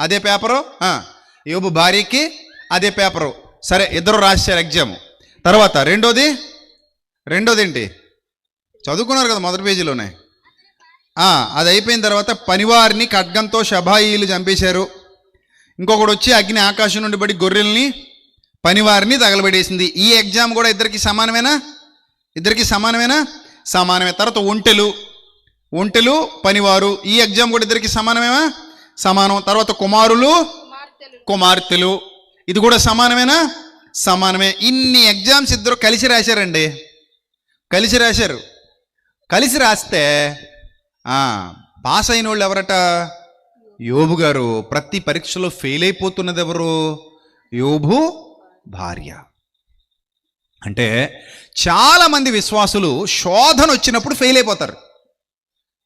అదే పేపరు, యోబు భార్యకి అదే పేపరు. సరే, ఇద్దరు రాశారు ఎగ్జామ్. తర్వాత రెండోది ఏంటి? చదువుకున్నారు కదా మొదటి పేజీలోనే. అది అయిపోయిన తర్వాత పనివారిని ఖడ్గంతో షబాయిలు చంపేశారు. ఇంకొకటి వచ్చి అగ్ని ఆకాశం నుండి పడి గొర్రెల్ని పనివారిని తగలబెట్టేసింది. ఈ ఎగ్జామ్ కూడా ఇద్దరికి సమానమేనా? సమానమే. తర్వాత ఒంటెలు పనివారు, ఈ ఎగ్జామ్ కూడా ఇద్దరికి సమానం. తర్వాత కుమార్తెలు, ఇది కూడా సమానమే. ఇన్ని ఎగ్జామ్స్ ఇద్దరు కలిసి రాశారండి. కలిసి రాస్తే పాస్ అయిన వాళ్ళు ఎవరట? యోబు గారు. ప్రతి పరీక్షలో ఫెయిల్ అయిపోతున్నది ఎవరు? యోబు భార్య. అంటే చాలామంది విశ్వాసులు శోధన వచ్చినప్పుడు ఫెయిల్ అయిపోతారు.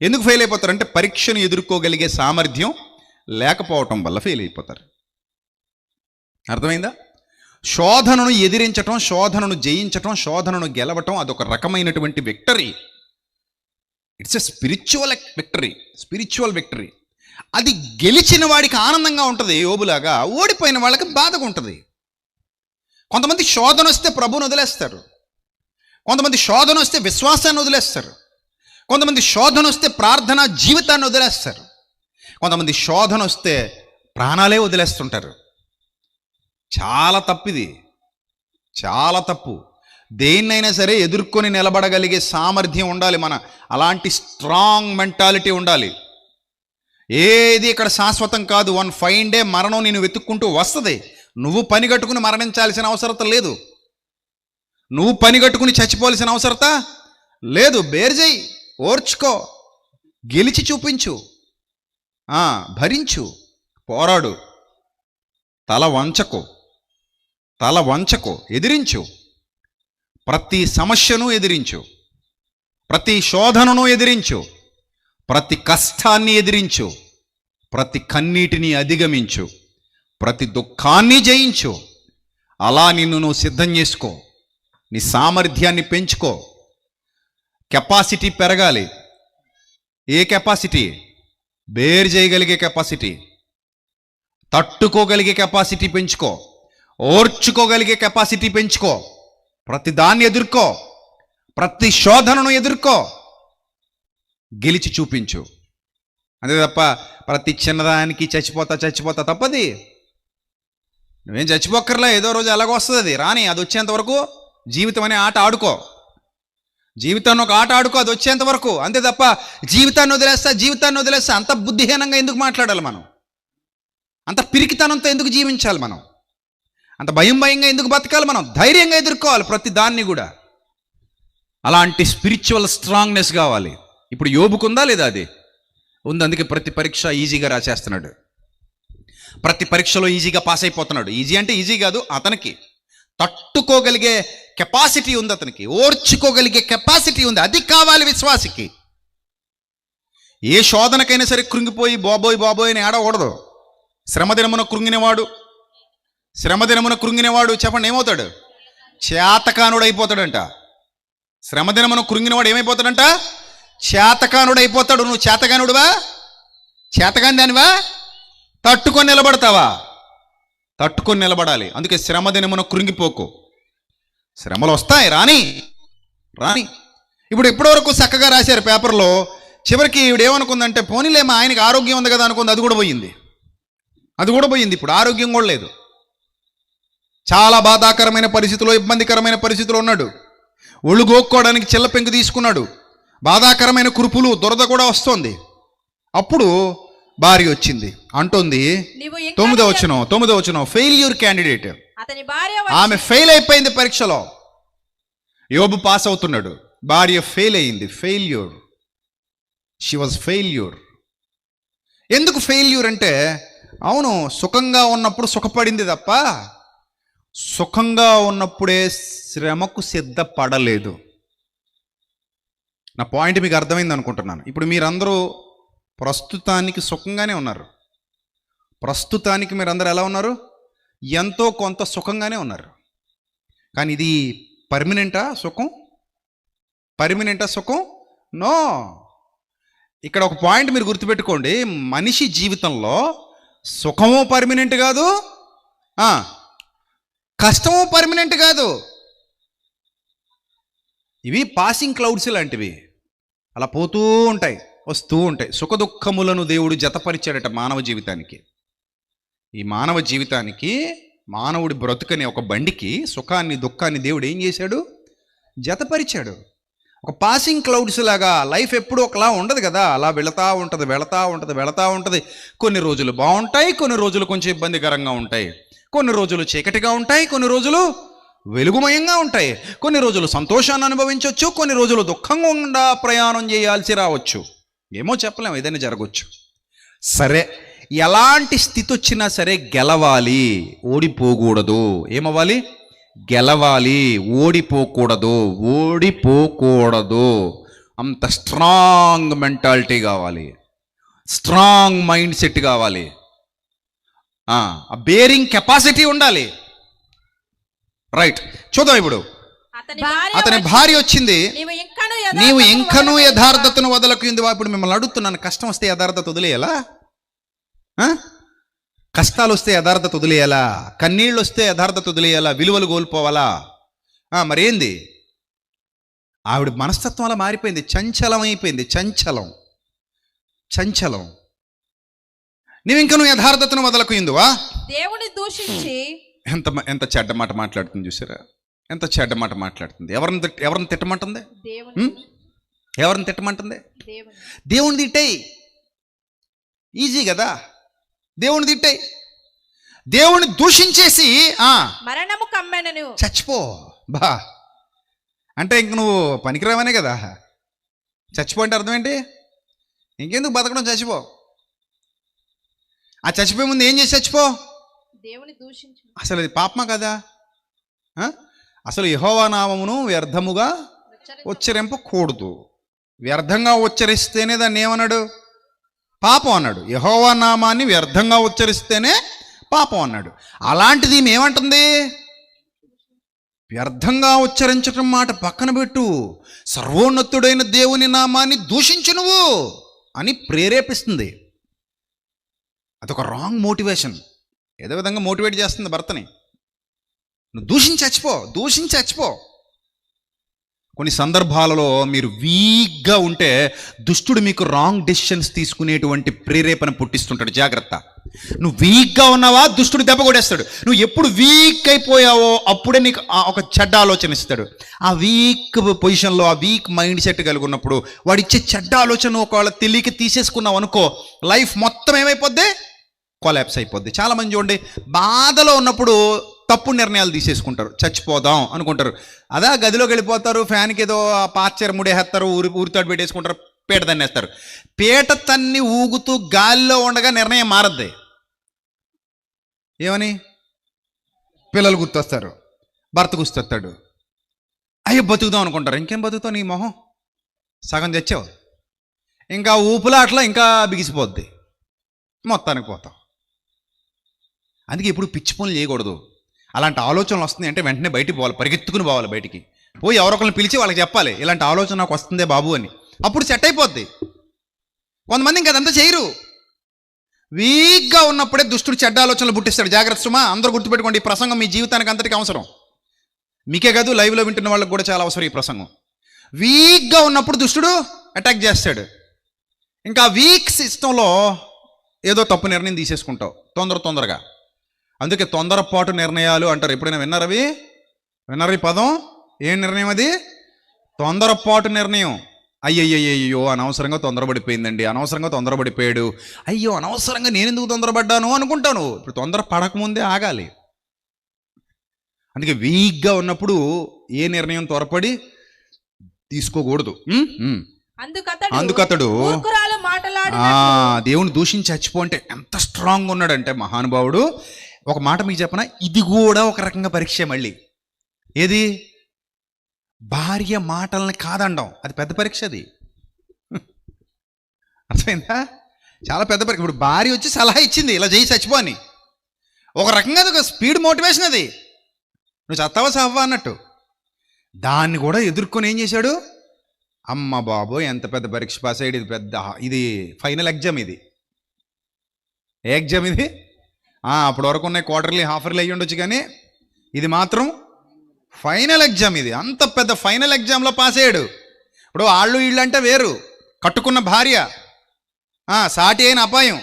ఎందుకు ఫెయిల్ అయిపోతారు అంటే పరీక్షను ఎదుర్కోగలిగే సామర్థ్యం లేకపోవటం వల్ల ఫెయిల్ అయిపోతారు. అర్థమైందా? శోధనను ఎదిరించటం, శోధనను జయించటం, శోధనను గెలవటం అదొక రకమైనటువంటి victory. It's a spiritual victory. అది గెలిచిన వాడికి ఆనందంగా ఉంటుంది యోబులాగా, ఓడిపోయిన వాళ్ళకి బాధగా ఉంటుంది. కొంతమంది శోధన వస్తే ప్రభువుని వదిలేస్తారు, కొంతమంది శోధన వస్తే విశ్వాసాన్ని వదిలేస్తారు, కొంతమంది శోధన వస్తే ప్రార్థనా జీవితాన్ని వదిలేస్తారు, కొంతమంది శోధన వస్తే ప్రాణాలే వదిలేస్తుంటారు. చాలా తప్పిది, చాలా తప్పు. దేన్నైనా సరే ఎదుర్కొని నిలబడగలిగే సామర్థ్యం ఉండాలి. అలాంటి స్ట్రాంగ్ మెంటాలిటీ ఉండాలి. ఏది ఇక్కడ శాశ్వతం కాదు. వన్ ఫైన్ డే మరణం నేను వెతుక్కుంటూ వస్తుంది. నువ్వు పని కట్టుకుని మరణించాల్సిన అవసరత లేదు, నువ్వు పని కట్టుకుని చచ్చిపోవాల్సిన అవసరత లేదు. బేర్జెయ్, ఓర్చుకో, గెలిచి చూపించు, భరించు, పోరాడు, తల వంచకు, ఎదిరించు. ప్రతి సమస్యను ఎదిరించు, ప్రతి శోధనను ఎదిరించు, ప్రతి కష్టాన్ని ఎదిరించు, ప్రతి కన్నీటిని అధిగమించు, ప్రతి దుఃఖాన్ని జయించు. అలా నిన్ను నువ్వు సిద్ధం చేసుకో, నీ సామర్థ్యాన్ని పెంచుకో. కెపాసిటీ పెరగాలి. ఏ కెపాసిటీ? బేర్ చేయగలిగే కెపాసిటీ, తట్టుకోగలిగే కెపాసిటీ పెంచుకో, ఓర్చుకోగలిగే కెపాసిటీ పెంచుకో, ప్రతి దాన్ని ఎదుర్కో, ప్రతి శోధనను ఎదుర్కో, గెలిచి చూపించు. అంతే తప్ప ప్రతి చిన్నదానికి చచ్చిపోతా తప్పది. నువ్వేం చచ్చిపోక్కర్లే, ఏదో రోజు ఎలాగో వస్తుంది అది రాని. అది వచ్చేంత వరకు జీవితం అనే ఆట ఆడుకో, జీవితాన్ని ఒక ఆట ఆడుకో, అది వచ్చేంత వరకు. అంతే తప్ప జీవితాన్ని వదిలేస్తా అంత బుద్ధిహీనంగా ఎందుకు మాట్లాడాలి మనం? అంత పిరికితనంతో ఎందుకు జీవించాలి మనం? అంత భయంగా ఎందుకు బతకాలి మనం? ధైర్యంగా ఎదుర్కోవాలి ప్రతి దాన్ని కూడా. అలాంటి స్పిరిచువల్ స్ట్రాంగ్నెస్ కావాలి. ఇప్పుడు యోబుకుందా లేదా? అది ఉంది. అందుకే ప్రతి పరీక్ష ఈజీగా రాసేస్తున్నాడు, ప్రతి పరీక్షలో ఈజీగా పాస్ అయిపోతున్నాడు. ఈజీ అంటే ఈజీ కాదు, అతనికి తట్టుకోగలిగే కెపాసిటీ ఉంది, అతనికి ఓర్చుకోగలిగే కెపాసిటీ ఉంది. అది కావాలి విశ్వాసికి. ఏ శోధనకైనా సరే కృంగిపోయి బాబోయ్ అని ఏడవకూడదు. శ్రమదినమున కృంగినవాడు చెప్పండి ఏమవుతాడు? చేతకానుడు అయిపోతాడంట. శ్రమదినమున కృంగినవాడు ఏమైపోతాడంట? చేతకానుడు అయిపోతాడు. నువ్వు చేతకానుడువా? చేతకాని దానివా? తట్టుకొని నిలబడతావా? తట్టుకొని నిలబడాలి. అందుకే శ్రమదినమున కృంగిపోకు. శ్రమలు వస్తాయి, రాని. ఇప్పుడు ఇప్పటివరకు చక్కగా రాశారు పేపర్లో, చివరికి ఇవిడేమనుకుందంటే పోనీలేమో ఆయనకి ఆరోగ్యం ఉంది కదా అనుకుంది. అది కూడా పోయింది. ఇప్పుడు ఆరోగ్యం కూడా లేదు. చాలా బాధాకరమైన పరిస్థితిలో, ఇబ్బందికరమైన పరిస్థితిలో ఉన్నాడు. ఒళ్ళు గోక్కోవడానికి చిల్ల పెంకు తీసుకున్నాడు. బాధాకరమైన కురుపులు, దురద కూడా వస్తోంది. అప్పుడు భార్య వచ్చింది, అంటుంది 9వ వచనం, ఫెయిల్యూర్ క్యాండిడేట్. అతని భార్య ఆమె ఫెయిల్ అయిపోయింది పరీక్షలో. యోబు పాస్ అవుతున్నాడు, భార్య ఫెయిల్ అయింది. She was failure. ఎందుకు ఫెయిల్యూర్ అంటే, అవును సుఖంగా ఉన్నప్పుడు సుఖపడింది తప్ప సుఖంగా ఉన్నప్పుడే శ్రమకు సిద్ధపడలేదు. నా పాయింట్ మీకు అర్థమైంది అనుకుంటున్నాను. ఇప్పుడు మీరందరూ ప్రస్తుతానికి సుఖంగానే ఉన్నారు. ప్రస్తుతానికి మీరందరూ ఎలా ఉన్నారు? ఎంతో కొంత సుఖంగానే ఉన్నారు. కానీ ఇది పర్మనెంటా సుఖం? నో. ఇక్కడ ఒక పాయింట్ మీరు గుర్తుపెట్టుకోండి. మనిషి జీవితంలో సుఖము పర్మనెంట్ కాదు, కష్టము పర్మనెంట్ కాదు. ఇవి పాసింగ్ క్లౌడ్స్ లాంటివి, అలా పోతూ ఉంటాయి, వస్తూ ఉంటాయి. సుఖ దుఃఖములను దేవుడు జతపరిచాడట మానవ జీవితానికి. ఈ మానవ జీవితానికి, మానవుడి బ్రతుకనే ఒక బండికి సుఖాన్ని దుఃఖాన్ని దేవుడు ఏం చేశాడు? జతపరిచాడు. ఒక పాసింగ్ క్లౌడ్స్ లాగా లైఫ్ ఎప్పుడూ ఒకలా ఉండదు కదా, అలా వెళతా ఉంటుంది. కొన్ని రోజులు బాగుంటాయి, కొన్ని రోజులు కొంచెం ఇబ్బందికరంగా ఉంటాయి, కొన్ని రోజులు చీకటిగా ఉంటాయి, కొన్ని రోజులు వెలుగుమయంగా ఉంటాయి, కొన్ని రోజులు సంతోషాన్ని అనుభవించవచ్చు, కొన్ని రోజులు దుఃఖంగా గుండా ప్రయాణం చేయాల్సి రావచ్చు. ఏమో చెప్పలేము, ఏదైనా జరగవచ్చు. సరే, ఎలాంటి స్థితి వచ్చినా సరే గెలవాలి, ఓడిపోకూడదు. ఏమవ్వాలి? గెలవాలి, ఓడిపోకూడదు. అంత స్ట్రాంగ్ మెంటాలిటీ కావాలి, స్ట్రాంగ్ మైండ్ సెట్ కావాలి, ఆ బేరింగ్ కెపాసిటీ ఉండాలి. రైట్, చూద్దాం. ఇప్పుడు అతని భార్య వచ్చింది, నీవు ఇంకనూ యథార్థతను వదలకు. ఇప్పుడు మిమ్మల్ని అడుగుతున్నాను, కష్టం వస్తే యథార్థత వదిలేయాలా? కష్టాలు వస్తే యథార్థత వదిలేయాలా? కన్నీళ్ళు వస్తే యథార్థత వదిలేయాలా? విలువలు కోల్పోవాలా? మరేంది? ఆవిడ మనస్తత్వం అలా మారిపోయింది, చంచలం అయిపోయింది. చంచలం. నీవు ఇంకనూ యథార్థతను వదలకు ఇందువా? దేవుని దూషించి ఎంత చెడ్డ మాట మాట్లాడుతుంది చూసారా? ఎంత చెడ్డ మాట మాట్లాడుతుంది. ఎవరిని తిట్టమంటుంది? ఎవరిని తిట్టమంటుంది? దేవుని తిట్టేయి, ఈజీ కదా. దేవుని తిట్టేయి. దేవుని దూషించేసి మరణము కమ్మెనను, చచ్చిపో. అంటే ఇంక నువ్వు పనికిరావనే కదా. చచ్చిపో అంటే అర్థం ఏంటి? ఇంకెందుకు బతకడం, చచ్చిపో. ఆ చచ్చిపోయే ముందు ఏం చేసి చచ్చిపో? దేవుని దూషించు. అసలు అది పాపమా కదా? అసలు యెహోవా నామమును వ్యర్థముగా ఉచ్చరింపకూడదు. వ్యర్థంగా ఉచ్చరిస్తేనే దాన్ని ఏమన్నాడు? పాపం అన్నాడు. యెహోవా నామాన్ని వ్యర్థంగా ఉచ్చరిస్తేనే పాపం అన్నాడు. అలాంటిది ఏమంటుంది? వ్యర్థంగా ఉచ్చరించటం మాట పక్కన పెట్టు, సర్వోన్నతుడైన దేవుని నామాన్ని దూషించు నువ్వు అని ప్రేరేపిస్తుంది. అదొక రాంగ్ మోటివేషన్. ఏదో విధంగా మోటివేట్ చేస్తుంది భర్తని. నువ్వు దూషించి చచ్చిపో. కొన్ని సందర్భాలలో మీరు వీక్గా ఉంటే దుష్టుడు మీకు రాంగ్ డెసిషన్స్ తీసుకునేటువంటి ప్రేరేపణ పుట్టిస్తుంటాడు. జాగ్రత్త. నువ్వు వీక్గా ఉన్నావా, దుష్టుడు దెబ్బ కొడేస్తాడు. నువ్వు ఎప్పుడు వీక్ అయిపోయావో అప్పుడే నీకు ఒక చెడ్డ ఆలోచన ఇస్తాడు. ఆ వీక్ పొజిషన్లో, ఆ వీక్ మైండ్ సెట్ కలిగి ఉన్నప్పుడు వాడు ఇచ్చే చెడ్డ ఆలోచన ఒకవేళ తెలియక తీసేసుకున్నావు అనుకో, లైఫ్ మొత్తం ఏమైపోద్ది, కొలాప్స్ అయిపోద్ది. చాలామంది చూడండి, బాధలో ఉన్నప్పుడు తప్పుడు నిర్ణయాలు తీసేసుకుంటారు. చచ్చిపోదాం అనుకుంటారు, అదా గదిలోకి వెళ్ళిపోతారు, ఫ్యాన్కి ఏదో పాచర్ ముడేస్తారు, ఊరితాడు పెట్టేసుకుంటారు, పీట తన్నేస్తారు. పీట తన్ని ఊగుతూ గాలిలో ఉండగా నిర్ణయం మారద్ది. ఏమని? పిల్లలు గుర్తొస్తారు, భర్త గుర్తొస్తాడు, అయ్యో బతుకుదాం అనుకుంటారు. ఇంకేం బతుకుతావు, నీ మొహం సగం తెచ్చావు, ఇంకా ఊపులాట్లా ఇంకా బిగిసిపోద్ది, మొత్తానికి పోతాం. అందుకే ఇప్పుడు పిచ్చి పనులు చేయకూడదు. అలాంటి ఆలోచనలు వస్తుంది అంటే వెంటనే బయటికి పోవాలి, పరిగెత్తుకుని పోవాలి బయటికి పోయి ఎవరొకరిని పిలిచి వాళ్ళకి చెప్పాలి, ఇలాంటి ఆలోచన నాకు వస్తుందే బాబు అని. అప్పుడు సెట్ అయిపోద్ది. కొంతమంది ఇంకా అదంతా చేయరు. వీక్గా ఉన్నప్పుడే దుష్టుడు చెడ్డ ఆలోచనలు పుట్టిస్తాడు. జాగ్రత్త సుమా, అందరూ గుర్తుపెట్టుకోండి. ఈ ప్రసంగం మీ జీవితానికి అంతటికి అవసరం. మీకే కాదు, లైవ్లో వింటున్న వాళ్ళకి కూడా చాలా అవసరం ఈ ప్రసంగం. వీక్గా ఉన్నప్పుడు దుష్టుడు అటాక్ చేస్తాడు. ఇంకా వీక్ సిస్టంలో ఏదో తప్పు నిర్ణయం తీసేసుకుంటావు తొందరగా. అందుకే తొందరపాటు నిర్ణయాలు అంటారు. ఎప్పుడైనా విన్నారా ఈ పదం? ఏం నిర్ణయం అది? తొందరపాటు నిర్ణయం. అయ్యయ్యో అనవసరంగా తొందరపడిపోయిందండి, అనవసరంగా తొందరపడిపోయాడు, అయ్యో అనవసరంగా నేను ఎందుకు తొందరపడ్డాను అనుకుంటాను. ఇప్పుడు తొందర పడకముందే ఆగాలి. అందుకే వీక్గా ఉన్నప్పుడు ఏ నిర్ణయం త్వరపడి తీసుకోకూడదు. అందుకతడు దేవుని దూషించి చచ్చిపో అంటే ఎంత స్ట్రాంగ్ ఉన్నాడంటే మహానుభావుడు. ఒక మాట మీకు చెప్పనా, ఇది కూడా ఒక రకంగా పరీక్ష. మళ్ళీ ఏది? భార్య మాటల్ని కాదండం, అది పెద్ద పరీక్ష. అది అర్థమైందా? చాలా పెద్ద పరీక్ష. ఇప్పుడు భార్య వచ్చి సలహా ఇచ్చింది, ఇలా చేయి చచ్చిపో అని. ఒక రకంగా అది ఒక స్పీడ్ మోటివేషన్. అది నువ్వు చస్తావా చావా అన్నట్టు. దాన్ని కూడా ఎదుర్కొని ఏం చేశాడు? అమ్మ బాబోయ్, ఎంత పెద్ద పరీక్ష పాస్ అయ్యాడు. ఇది ఫైనల్ ఎగ్జామ్. ఇది ఏ ఎగ్జామ్ ఇది? అప్పటి వరకు ఉన్నాయి క్వార్టర్లీ, హాఫర్లీ అయ్యి ఉండొచ్చు, కానీ ఇది మాత్రం ఫైనల్ ఎగ్జామ్. ఇది అంత పెద్ద ఫైనల్ ఎగ్జామ్లో పాస్ అయ్యాడు. ఇప్పుడు వాళ్ళు వీళ్ళు అంటే వేరు. కట్టుకున్న భార్య, సాటి అయిన అపాయం.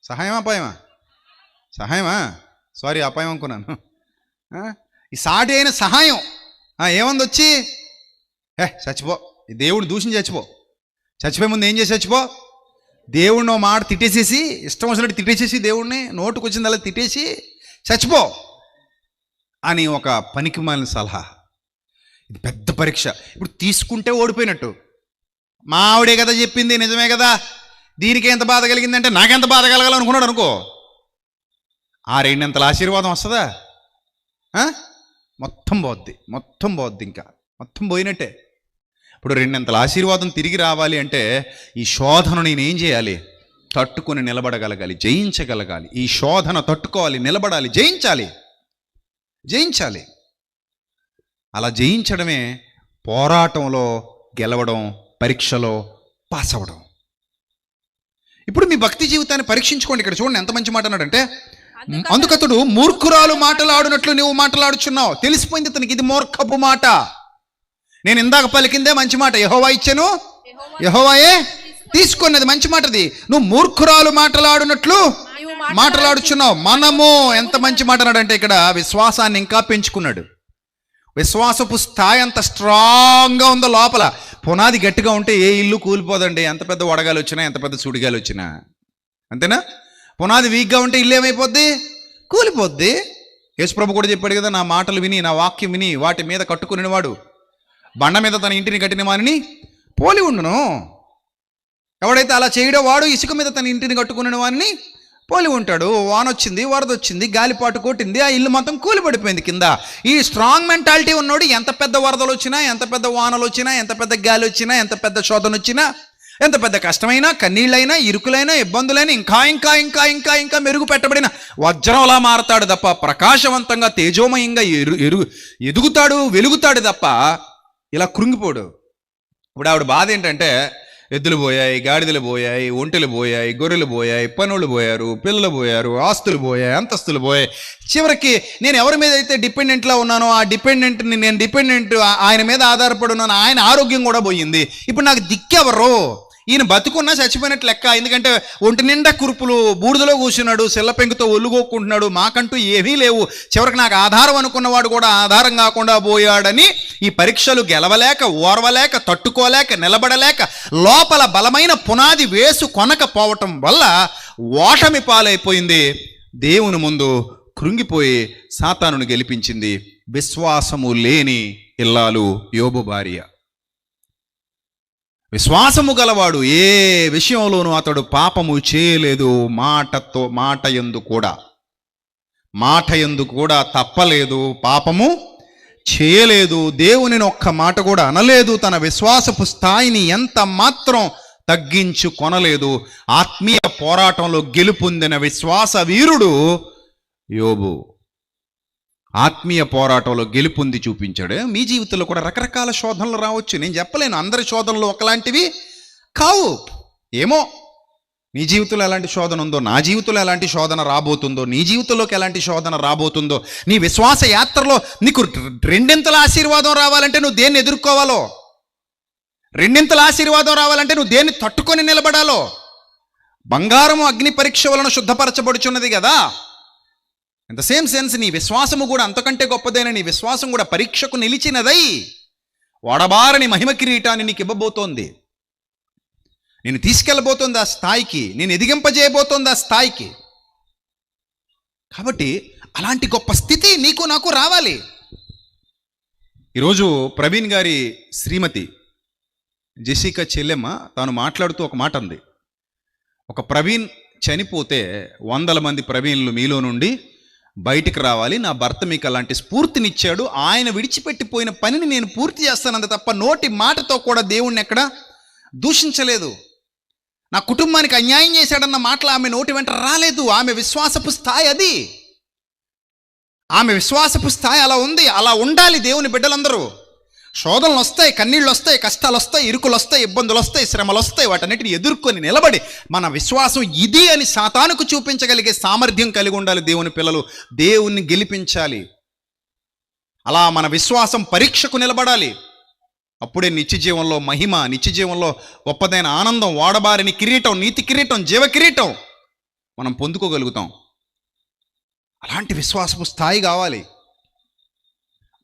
సహాయమా సారీ, అపాయం అనుకున్నాను. ఈ సాటి అయిన సహాయం ఏమంది వచ్చి, చచ్చిపో, దేవుడిని దూషించి చచ్చిపోయే ముందు ఏం చేసి చచ్చిపో, దేవుడిని ఓ మాట తిట్టేసేసి, ఇష్టం వచ్చినట్టు తిట్టేసేసి, దేవుడిని నోటుకు వచ్చింది అలా తిట్టేసి చచ్చిపో అని ఒక పనికి మాలిన సలహా. ఇది పెద్ద పరీక్ష. ఇప్పుడు తీసుకుంటే ఓడిపోయినట్టు. మా ఆవిడే కదా చెప్పింది, నిజమే కదా, దీనికి ఎంత బాధ కలిగిందంటే నాకెంత బాధ కలగాలనుకున్నాడు అనుకో, ఆ రెండంతల ఆశీర్వాదం వస్తుందా? మొత్తం పోద్ది, ఇంకా మొత్తం పోయినట్టే. ఇప్పుడు రెండంతల ఆశీర్వాదం తిరిగి రావాలి అంటే ఈ శోధన నేనేం చేయాలి? తట్టుకొని నిలబడగలగాలి, జయించగలగాలి. ఈ శోధన తట్టుకోవాలి, నిలబడాలి, జయించాలి. అలా జయించడమే పోరాటంలో గెలవడం, పరీక్షలో పాస్ అవ్వడం. ఇప్పుడు మీ భక్తి జీవితాన్ని పరీక్షించుకోండి. ఇక్కడ చూడండి ఎంత మంచి మాట అన్నాడంటే, అందుకతడు మూర్ఖురాలు మాటలాడినట్లు నువ్వు మాట్లాడుచున్నావు. తెలిసిపోయింది తనకి ఇది మూర్ఖపు మాట. నేను ఇందాక పలికిందే మంచి మాట, యెహోవా ఇచ్చెను, యెహోవాయే తీసుకున్నది మంచి మాటది. నువ్వు మూర్ఖురాలు మాటలాడినట్లు మాట్లాడుచున్నావు. మనము ఎంత మంచి మాట అన్నాడంటే, ఇక్కడ విశ్వాసాన్ని ఇంకా పెంచుకున్నాడు. విశ్వాసపు స్థాయి అంత స్ట్రాంగ్గా ఉందో లోపల. పునాది గట్టిగా ఉంటే ఏ ఇల్లు కూలిపోదండి, ఎంత పెద్ద వడగాలు వచ్చినా, ఎంత పెద్ద సుడిగాలు వచ్చినా. అంతేనా? పునాది వీక్గా ఉంటే ఇల్లు ఏమైపోద్ది? కూలిపోద్ది. యేసుప్రభు కూడా చెప్పాడు కదా, నా మాటలు విని, నా వాక్యం విని వాటి మీద కట్టుకునేవాడు బండ మీద తన ఇంటిని కట్టిన వానిని పోలి ఉండును. ఎవడైతే అలా చేయడో వాడు ఇసుక మీద తన ఇంటిని కట్టుకునే వాడిని పోలి ఉంటాడు. వానొచ్చింది, వరద వచ్చింది, గాలిపాటు కొట్టింది, ఆ ఇల్లు మొత్తం కూలిపడిపోయింది కింద. ఈ స్ట్రాంగ్ మెంటాలిటీ ఉన్నోడు ఎంత పెద్ద వరదలు వచ్చినా, ఎంత పెద్ద వానలు వచ్చినా, ఎంత పెద్ద గాలి వచ్చినా, ఎంత పెద్ద శోధన వచ్చినా, ఎంత పెద్ద కష్టమైనా, కన్నీళ్ళైనా, ఇరుకులైనా, ఇబ్బందులైనా ఇంకా ఇంకా ఇంకా ఇంకా ఇంకా మెరుగు పెట్టబడిన వజ్రంలా మారతాడు తప్ప, ప్రకాశవంతంగా తేజోమయంగా ఎదుగుతాడు, వెలుగుతాడు తప్ప ఇలా కృంగిపోడు. ఇప్పుడు ఆవిడ బాధ ఏంటంటే, ఎద్దులు పోయాయి, గాడిదలు పోయాయి, ఒంటెలు పోయాయి, గొర్రెలు పోయాయి, పనులు పోయారు, పిల్లలు పోయారు, ఆస్తులు పోయాయి, అంతస్తులు పోయాయి. చివరికి నేను ఎవరి మీద అయితే డిపెండెంట్లా ఉన్నానో ఆ డిపెండెంట్ని నేను ఆయన మీద ఆధారపడి ఉన్నాను, ఆయన ఆరోగ్యం కూడా పోయింది. ఇప్పుడు నాకు దిక్కెవరు? ఈయన బతుకున్నా చచ్చిపోయినట్టు లెక్క. ఎందుకంటే ఒంటి నిండా కురుపులు, బూడిదలో కూర్చున్నాడు, సెల్ల పెంకుతో ఒళ్ళుగోక్కుంటున్నాడు, మాకంటూ ఏమీ లేవు, చివరికి నాకు ఆధారం అనుకున్నవాడు కూడా ఆధారం కాకుండా పోయాడని ఈ పరీక్షలు గెలవలేక, ఓర్వలేక, తట్టుకోలేక, నిలబడలేక, లోపల బలమైన పునాది వేసుకొనకపోవటం వల్ల ఓటమి పాలైపోయింది. దేవుని ముందు కృంగిపోయి సాతానును గెలిపించింది విశ్వాసము లేని ఇల్లాలు యోబు భార్య. విశ్వాసము గలవాడు ఏ విషయంలోనూ అతడు పాపము చేయలేదు. మాట యందు కూడా తప్పలేదు, పాపము చేయలేదు, దేవునిని ఒక్క మాట కూడా అనలేదు, తన విశ్వాసపు స్థాయిని ఎంత మాత్రం తగ్గించుకొనలేదు. ఆత్మీయ పోరాటంలో గెలుపొందిన విశ్వాస వీరుడు యోబు. ఆత్మీయ పోరాటంలో గెలుపొంది చూపించాడు. మీ జీవితంలో కూడా రకరకాల శోధనలు రావచ్చు. నేను చెప్పలేను అందరి శోధనలు ఒకలాంటివి కావు. ఏమో నీ జీవితంలో ఎలాంటి శోధన ఉందో, నా జీవితంలో ఎలాంటి శోధన రాబోతుందో, నీ జీవితంలోకి ఎలాంటి శోధన రాబోతుందో, నీ విశ్వాస యాత్రలో నీకు రెండింతల ఆశీర్వాదం రావాలంటే నువ్వు దేన్ని ఎదుర్కోవాలో, రెండింతల ఆశీర్వాదం రావాలంటే నువ్వు దేన్ని తట్టుకొని నిలబడాలో. బంగారము అగ్ని పరీక్ష వలన శుద్ధపరచబడుచున్నది కదా. ఇన్ ద సేమ్ సెన్స్ నీ విశ్వాసము కూడా అంతకంటే గొప్పదైన నీ విశ్వాసం కూడా పరీక్షకు నిలిచినదై వాడబారని మహిమ కిరీటాన్ని నీకు ఇవ్వబోతోంది. నేను తీసుకెళ్ళబోతోంది ఆ స్థాయికి, నేను ఎదిగింపజేయబోతోంది ఆ స్థాయికి. కాబట్టి అలాంటి గొప్ప స్థితి నీకు నాకు రావాలి. ఈరోజు ప్రవీణ్ గారి శ్రీమతి జెసికా చెల్లెమ్మ తాను మాట్లాడుతూ ఒక మాట అంది. ఒక ప్రవీణ్ చనిపోతే 100 మంది ప్రవీణ్లు మీలో నుండి బయటికి రావాలి, నా భర్త మీకు అలాంటి స్ఫూర్తినిచ్చాడు, ఆయన విడిచిపెట్టిపోయిన పనిని నేను పూర్తి చేస్తానంత తప్ప నోటి మాటతో కూడా దేవుణ్ణి ఎక్కడ దూషించలేదు. నా కుటుంబానికి అన్యాయం చేశాడన్న మాటలు ఆమె నోటి వెంట రాలేదు. ఆమె విశ్వాసపు స్థాయి అది. ఆమె విశ్వాసపు స్థాయి అలా ఉంది. అలా ఉండాలి దేవుని బిడ్డలందరూ. శోధనలు వస్తాయి, కన్నీళ్ళు వస్తాయి, కష్టాలు వస్తాయి, ఇరుకులు వస్తాయి, ఇబ్బందులు వస్తాయి, శ్రమలు వస్తాయి. వాటన్నిటిని ఎదుర్కొని నిలబడి మన విశ్వాసం ఇది అని సాతానుకు చూపించగలిగే సామర్థ్యం కలిగి ఉండాలి. దేవుని పిల్లలు దేవుణ్ణి గెలిపించాలి. అలా మన విశ్వాసం పరీక్షకు నిలబడాలి. అప్పుడే నిత్య జీవంలో మహిమ, నిత్య జీవంలో గొప్పదైన ఆనందం, వాడబారిని కిరీటం, నీతి కిరీటం, జీవ కిరీటం మనం పొందుకోగలుగుతాం. అలాంటి విశ్వాసపు స్థాయి కావాలి.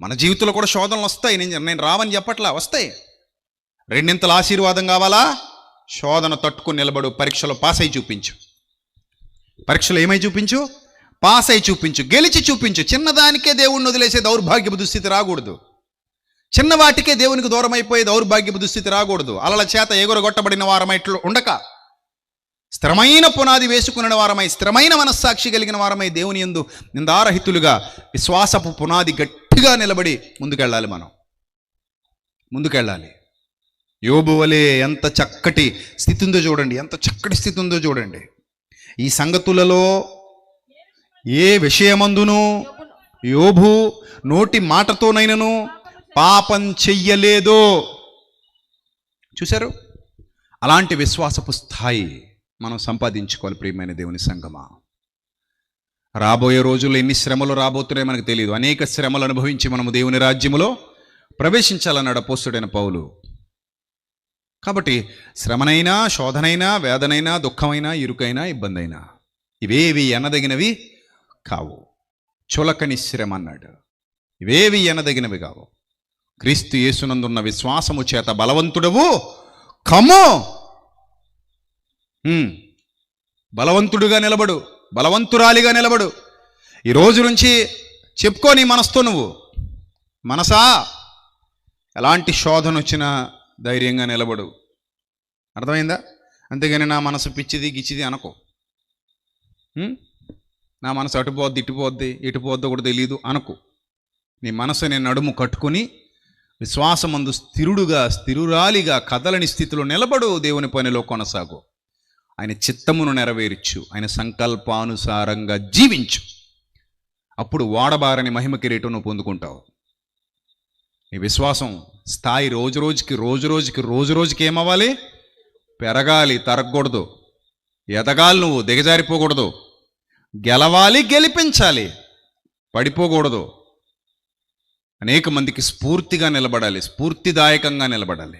మన జీవితంలో కూడా శోధనలు వస్తాయి. నేను రావని చెప్పట్లా, వస్తాయి. రెండింతల ఆశీర్వాదం కావాలా? శోధన తట్టుకుని నిలబడు. పరీక్షలో పాస్ అయి చూపించు. పరీక్షలో ఏమై చూపించు? పాస్ అయి చూపించు, గెలిచి చూపించు. చిన్నదానికే దేవుణ్ణి వదిలేసే దౌర్భాగ్యపు దుస్థితి రాకూడదు. చిన్నవాటికే దేవునికి దూరం అయిపోయే దౌర్భాగ్యపు దుస్థితి రాకూడదు. అలల చేత ఎగురగొట్టబడిన వారమై ఉండక, స్థిరమైన పునాది వేసుకున్న వారమై, స్థిరమైన మనస్సాక్షి కలిగిన వారమై, దేవుని యందు నిందారహితులుగా విశ్వాసపు పునాది గట్టిగా నిలబడి ముందుకెళ్ళాలి. మనం ముందుకెళ్ళాలి. యోబు వలె ఎంత చక్కటి స్థితి ఉందో చూడండి, ఎంత చక్కటి స్థితి ఉందో చూడండి. ఈ సంగతులలో ఏ విషయమందును యోబు నోటి మాటతోనైనను పాపం చెయ్యలేదు. చూశారు? అలాంటి విశ్వాసపు స్థాయి మనం సంపాదించుకోవాలి. ప్రియమైన దేవుని సంగమా, రాబోయే రోజుల్లో ఎన్ని శ్రమలు రాబోతున్నాయో మనకు తెలియదు. అనేక శ్రమలు అనుభవించి మనము దేవుని రాజ్యములో ప్రవేశించాలన్నాడు అపోస్తుడైన పౌలు. కాబట్టి శ్రమనైనా, శోధనైనా, వేదనైనా, దుఃఖమైనా, ఇరుకైనా, ఇబ్బంది అయినా ఇవేవి ఎనదగినవి కావు. చులకని శ్రమ అన్నాడు. ఇవేవి ఎనదగినవి కావు. క్రీస్తు యేసునందున్న విశ్వాసము చేత బలవంతుడవు కమ్ము. బలవంతుడుగా నిలబడు, బలవంతురాలిగా నిలబడు. ఈ రోజు నుంచి చెప్పుకో నీ మనసుతో, నువ్వు మనసా ఎలాంటి శోధన వచ్చినా ధైర్యంగా నిలబడు. అర్థమైందా? అంతేగాని నా మనసు పిచ్చిది గిచ్చిది అనుకో. నా మనసు అటుపోద్ది, ఇటుపోద్ది, ఇటుపోద్దో కూడా తెలియదు అనుకో. నీ మనసు నేను నడుము కట్టుకుని విశ్వాసమందు స్థిరుడుగా, స్థిరురాలిగా, కదలని స్థితిలో నిలబడు. దేవుని పనిలో కొనసాగు. ఆయన చిత్తమును నెరవేర్చు. ఆయన సంకల్పానుసారంగా జీవించు. అప్పుడు వాడబారని మహిమ కిరీటం నువ్వు పొందుకుంటావు. నీ విశ్వాసం స్థాయి రోజు రోజుకి ఏమవ్వాలి? పెరగాలి, తరగకూడదు. ఎదగాలి, నువ్వు దిగజారిపోకూడదు. గెలవాలి, గెలిపించాలి, పడిపోకూడదు. అనేక మందికి స్ఫూర్తిగా నిలబడాలి, స్ఫూర్తిదాయకంగా నిలబడాలి.